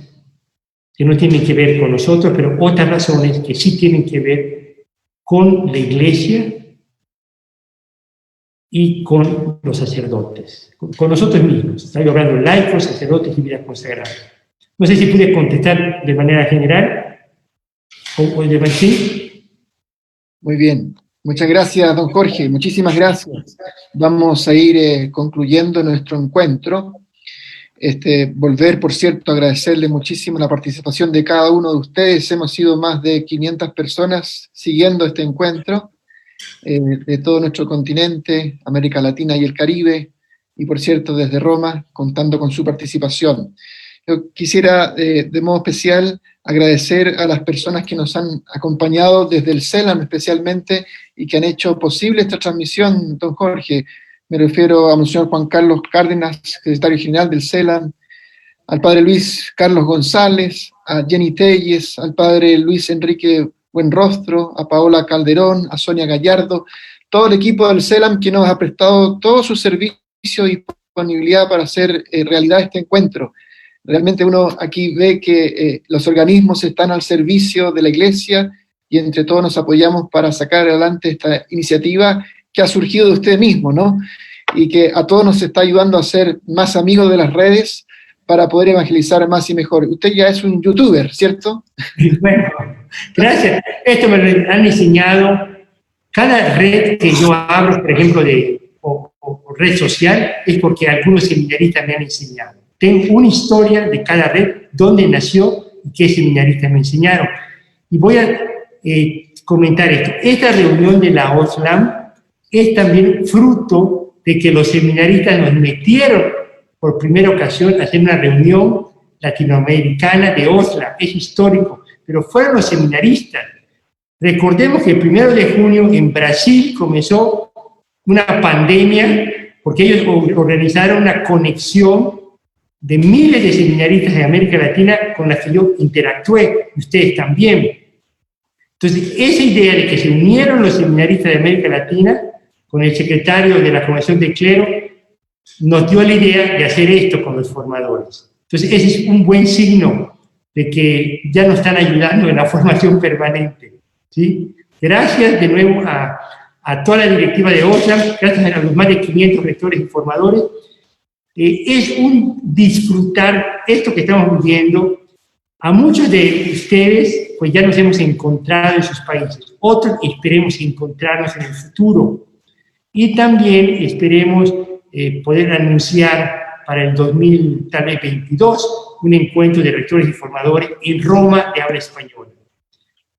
que no tienen que ver con nosotros, pero otras razones que sí tienen que ver con la Iglesia y con los sacerdotes, con nosotros mismos. Estoy hablando de laicos, sacerdotes y vida consagrada. No sé si pude contestar de manera general o de sí. Muy bien. Muchas gracias, don Jorge. Muchísimas gracias. Vamos a ir concluyendo nuestro encuentro. Volver, por cierto, a agradecerle muchísimo la participación de cada uno de ustedes. Hemos sido más de 500 personas siguiendo este encuentro de todo nuestro continente, América Latina y el Caribe, y por cierto desde Roma, contando con su participación. Yo quisiera de modo especial agradecer a las personas que nos han acompañado desde el CELAM especialmente y que han hecho posible esta transmisión, don Jorge. Me refiero a Monseñor Juan Carlos Cárdenas, secretario general del CELAM, al padre Luis Carlos González, a Jenny Telles, al padre Luis Enrique Buenrostro, a Paola Calderón, a Sonia Gallardo, todo el equipo del CELAM que nos ha prestado todo su servicio y disponibilidad para hacer realidad este encuentro. Realmente uno aquí ve que los organismos están al servicio de la Iglesia y entre todos nos apoyamos para sacar adelante esta iniciativa que ha surgido de usted mismo, ¿no? Y que a todos nos está ayudando a ser más amigos de las redes para poder evangelizar más y mejor. Usted ya es un youtuber, ¿cierto? Bueno, gracias. Esto me lo han enseñado. Cada red que yo abro, por ejemplo, o red social, es porque algunos seminaristas me han enseñado. Tengo una historia de cada red, dónde nació y qué seminaristas me enseñaron. Y voy a comentar esto. Esta reunión de la OSLAM es también fruto de que los seminaristas nos metieron por primera ocasión a hacer una reunión latinoamericana de OSLAM. Es histórico, pero fueron los seminaristas. Recordemos que el 1 de junio en Brasil comenzó una pandemia porque ellos organizaron una conexión de miles de seminaristas de América Latina con las que yo interactué, ustedes también. Entonces, esa idea de que se unieron los seminaristas de América Latina con el secretario de la Convención de Clero, nos dio la idea de hacer esto con los formadores. Entonces, ese es un buen signo de que ya nos están ayudando en la formación permanente, ¿sí? Gracias de nuevo a toda la directiva de OSLAM, gracias a los más de 500 rectores y formadores. Es un disfrutar esto que estamos viviendo. A muchos de ustedes, pues ya nos hemos encontrado en sus países. Otros esperemos encontrarnos en el futuro. Y también esperemos poder anunciar para el 2022 un encuentro de rectores y formadores en Roma de habla española.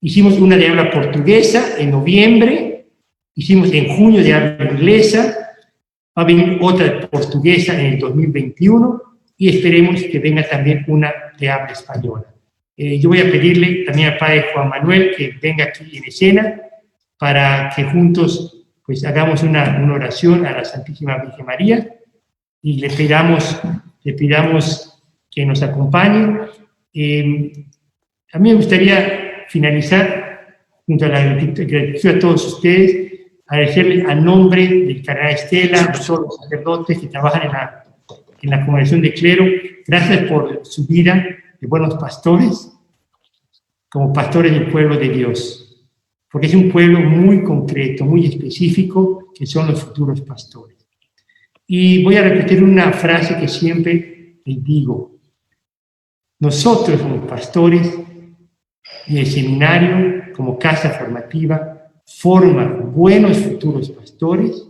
Hicimos una de habla portuguesa en noviembre, hicimos en junio de habla inglesa, va a venir otra portuguesa en el 2021 y esperemos que venga también una de habla española. Yo voy a pedirle también al padre Juan Manuel que venga aquí en escena para que juntos pues hagamos una oración a la Santísima Virgen María y le pidamos que nos acompañe. A mí me gustaría finalizar junto a la gratitud a todos ustedes, agradecerles a nombre del cardenal Estela, a todos los sacerdotes que trabajan en la Congregación de Clero. Gracias por su vida de buenos pastores, como pastores del pueblo de Dios. Porque es un pueblo muy concreto, muy específico, que son los futuros pastores. Y voy a repetir una frase que siempre les digo. Nosotros como pastores y el seminario, como casa formativa, forma buenos futuros pastores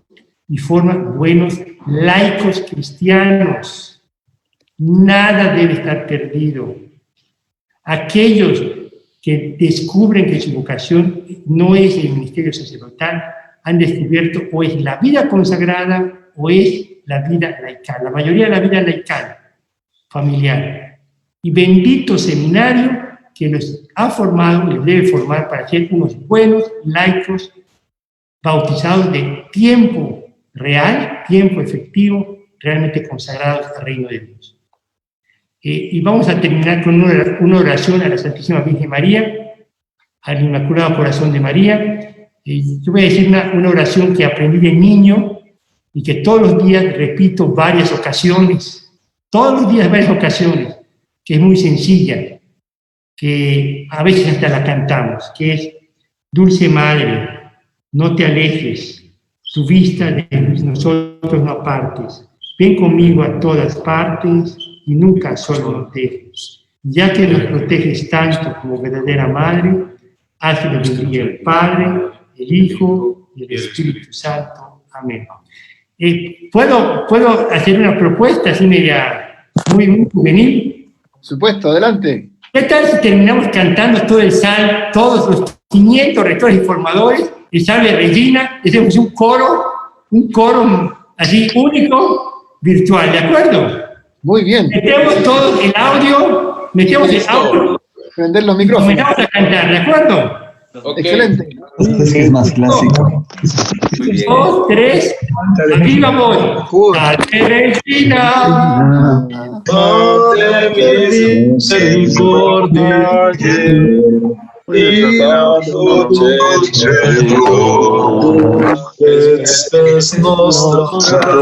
y forma buenos laicos cristianos. Nada debe estar perdido. Aquellos que descubren que su vocación no es el ministerio sacerdotal, han descubierto o es la vida consagrada o es la vida laical. La mayoría de la vida laical, familiar. Y bendito seminario que los ha formado, les debe formar para ser unos buenos laicos bautizados de tiempo real, tiempo efectivo, realmente consagrados al reino de Dios. Y vamos a terminar con una oración a la Santísima Virgen María, al Inmaculado Corazón de María. Yo voy a decir una oración que aprendí de niño y que todos los días repito varias ocasiones, que es muy sencilla, que a veces hasta la cantamos, que es: Dulce Madre, no te alejes, tu vista de nosotros no apartes, ven conmigo a todas partes y nunca solo nos dejes. Ya que nos proteges tanto como verdadera Madre, haz que nos bendiga el Padre, el Hijo y el Espíritu Santo. Amén. ¿Puedo hacer una propuesta así media muy juvenil? Por supuesto, adelante. ¿Qué tal si terminamos cantando todo el salmo, todos los 500 rectores y formadores, el Salve Regina, hacemos un coro así único, virtual, ¿de acuerdo? Muy bien. Metemos todo el audio, Prender los micrófonos. comenzamos a cantar, ¿de acuerdo? Okay. Excelente. Este es más clásico. 2, 3, aquí vamos. Salve Regina. Madre misericordia, y la noche es nostra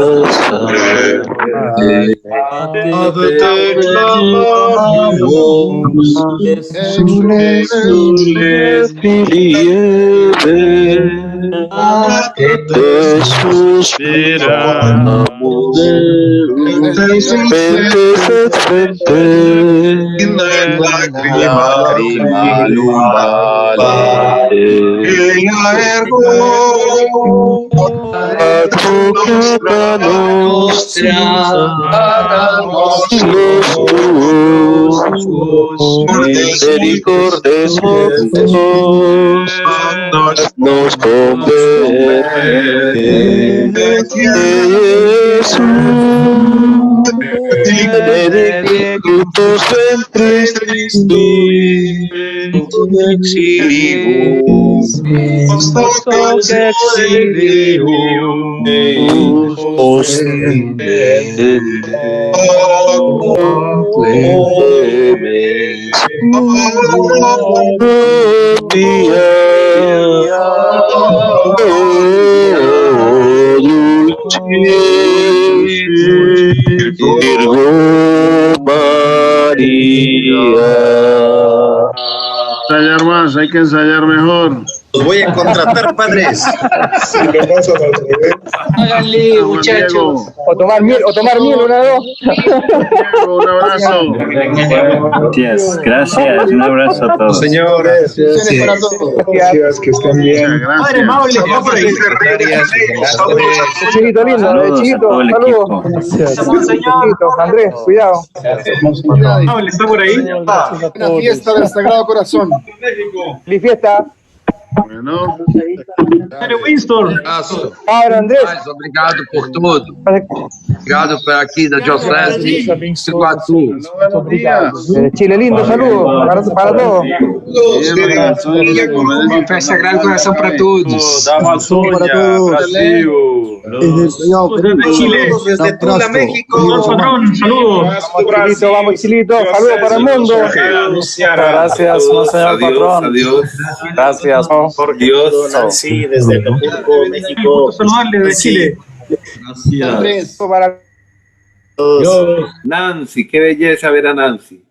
te clamamos, Jesús te suspiramos, lágrima lumbare, advocata nostra, misericordes nos converte, Jesús, benedictus ventris exilium, post exilium, post Virgo María. Ensayar más, hay que ensayar mejor. Los voy a contratar, padres. Háganle, muchachos. O tomar miel, una dos. Un abrazo. Gracias, un abrazo a todos. Señores, Gracias, que estén bien. Padre Maule, está por ahí. Chiquito lindo, chiquito, saludos. Chiquito, Andrés, cuidado. Maule, está por ahí. Una fiesta del Sagrado Corazón. Feliz fiesta. Bueno. Padre Winston. Abraço. Padre Andrés. Mas obrigado por tudo. Obrigado por aqui da Diocese de Iguatu. Chile lindo, saludos para todos. Uma festa Sagrado Coração para todos. Da Amazônia, Brasil. Chile. desde Tula, México. Saludos. Vamos, Chilito. Saludos para el mundo. Gracias, monseñor patrón. Adiós. Gracias. Por Dios, Nancy, desde Acapulco, México. Saludarle de Chile. Andrés. Nancy, qué belleza ver a Nancy.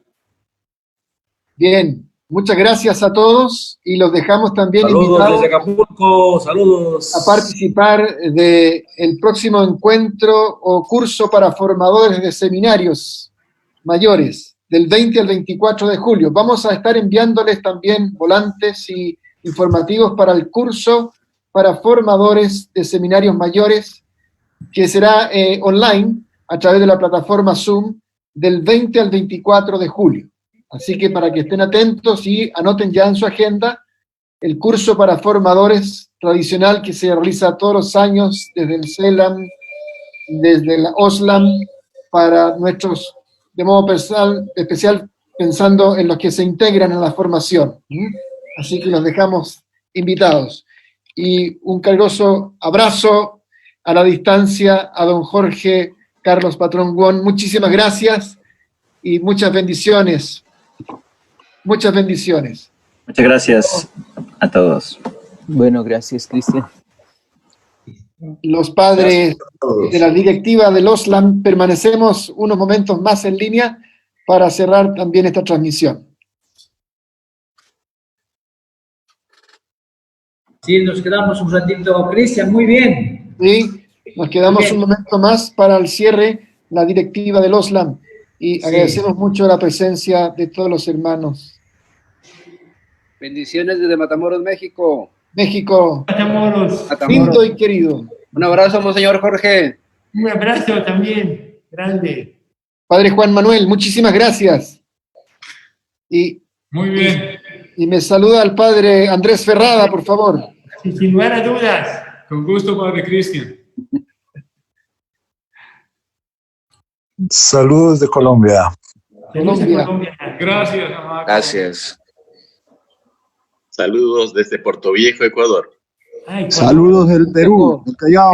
Bien, muchas gracias a todos y los dejamos también invitados Acapulco, saludos. a participar del próximo encuentro o curso para formadores de seminarios mayores. del 20 al 24 de julio. Vamos a estar enviándoles también volantes y informativos para el curso para formadores de seminarios mayores, que será online a través de la plataforma Zoom del 20 al 24 de julio. Así que para que estén atentos y anoten ya en su agenda el curso para formadores tradicional que se realiza todos los años desde el CELAM, desde la OSLAM, para nuestros, de modo especial pensando en los que se integran en la formación. Así que los dejamos invitados. Y un caluroso abrazo a la distancia a don Jorge Carlos Patrón Won. Muchísimas gracias y muchas bendiciones. Muchas bendiciones. Muchas gracias a todos. Bueno, gracias, Cristian. Los padres de la directiva del OSLAM permanecemos unos momentos más en línea para cerrar también esta transmisión. Sí, nos quedamos un ratito, Cristian, muy bien. Sí, nos quedamos un momento más para el cierre, la directiva del OSLAM, y agradecemos mucho la presencia de todos los hermanos. Bendiciones desde Matamoros, México. México, Matamoros. lindo y querido. Un abrazo, monseñor Jorge. Un abrazo también, grande. Padre Juan Manuel, muchísimas gracias. Y, muy bien. Y me saluda al padre Andrés Ferrada, por favor. Sí, sin lugar a dudas. Con gusto, padre Cristian. Saludos de Colombia. Colombia. Gracias, amado. Gracias. Saludos desde Puerto Viejo, Ecuador. Ay, Saludos del Perú, del Callao.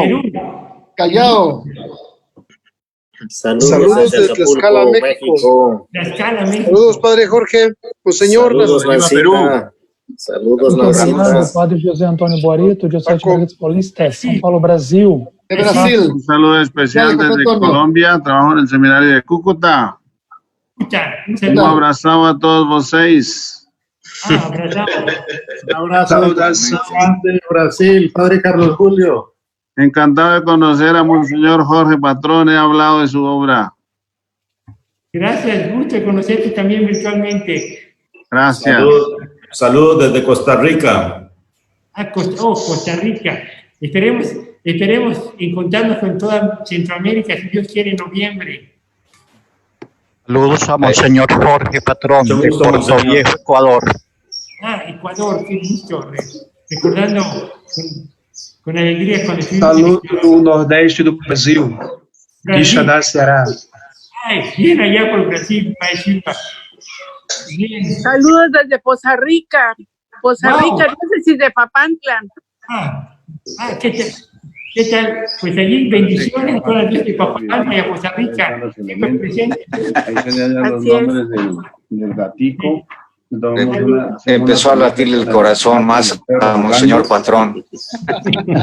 Callao. Saludos desde Tlaxcala, México. Tlaxcala, México. Saludos, Padre Jorge. Pues señor, Saludos, Perú. Saludos, Nancita. Padre José Antônio Boarito, Diocese de Barretos Paulista, São Paulo, Brasil. De Brasil. Un saludo especial desde Colombia. Trabajo en el seminario de Cúcuta. Un abrazo a todos vosotros. Un abrazo de Brasil, Padre Carlos Julio. Encantado de conocer a Monseñor Jorge Patrón. He hablado de su obra. Gracias, gusto de conocerte también virtualmente. Gracias. Saludos desde Costa Rica. Costa Rica. Esperemos encontrarnos con toda Centroamérica, si Dios quiere, en noviembre. Saludos a Monseñor Jorge Patrón de Puerto Viejo, Ecuador. Ecuador, qué gusto. Recordando con alegría cuando estuvimos. Saludos do Nordeste do Brasil. Quixadá, Ceará. Bien allá por Brasil, País Silva. Bien. Saludos desde Poza Rica. Poza Rica, no sé si de Papantla. ¿Qué tal? Pues allí bendiciones a todas las de Papantla y a Poza Rica. Ahí tenían los nombres del gatico. Empezó a latirle el corazón más a Monseñor Patrón.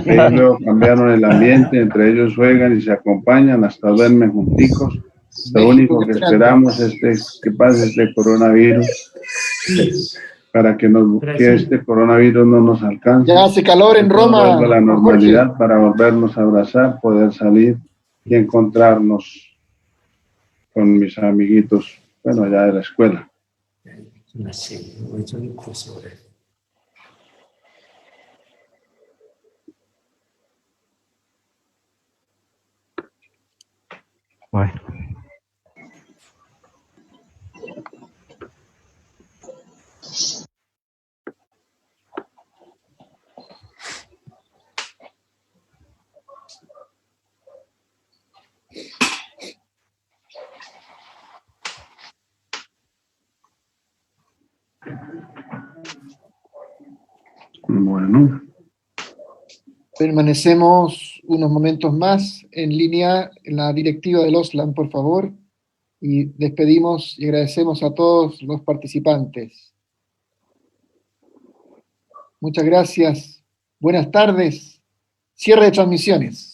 Luego cambiaron el ambiente, entre ellos juegan y se acompañan, hasta duermen junticos. Lo único que esperamos es que pase este coronavirus, para que este coronavirus no nos alcance. Ya hace calor en Roma. La normalidad para volvernos a abrazar, poder salir y encontrarnos con mis amiguitos, bueno, ya de la escuela. Bueno. Bueno. Permanecemos unos momentos más en línea en la directiva del OSLAM, por favor, y despedimos y agradecemos a todos los participantes. Muchas gracias. Buenas tardes. Cierre de transmisiones.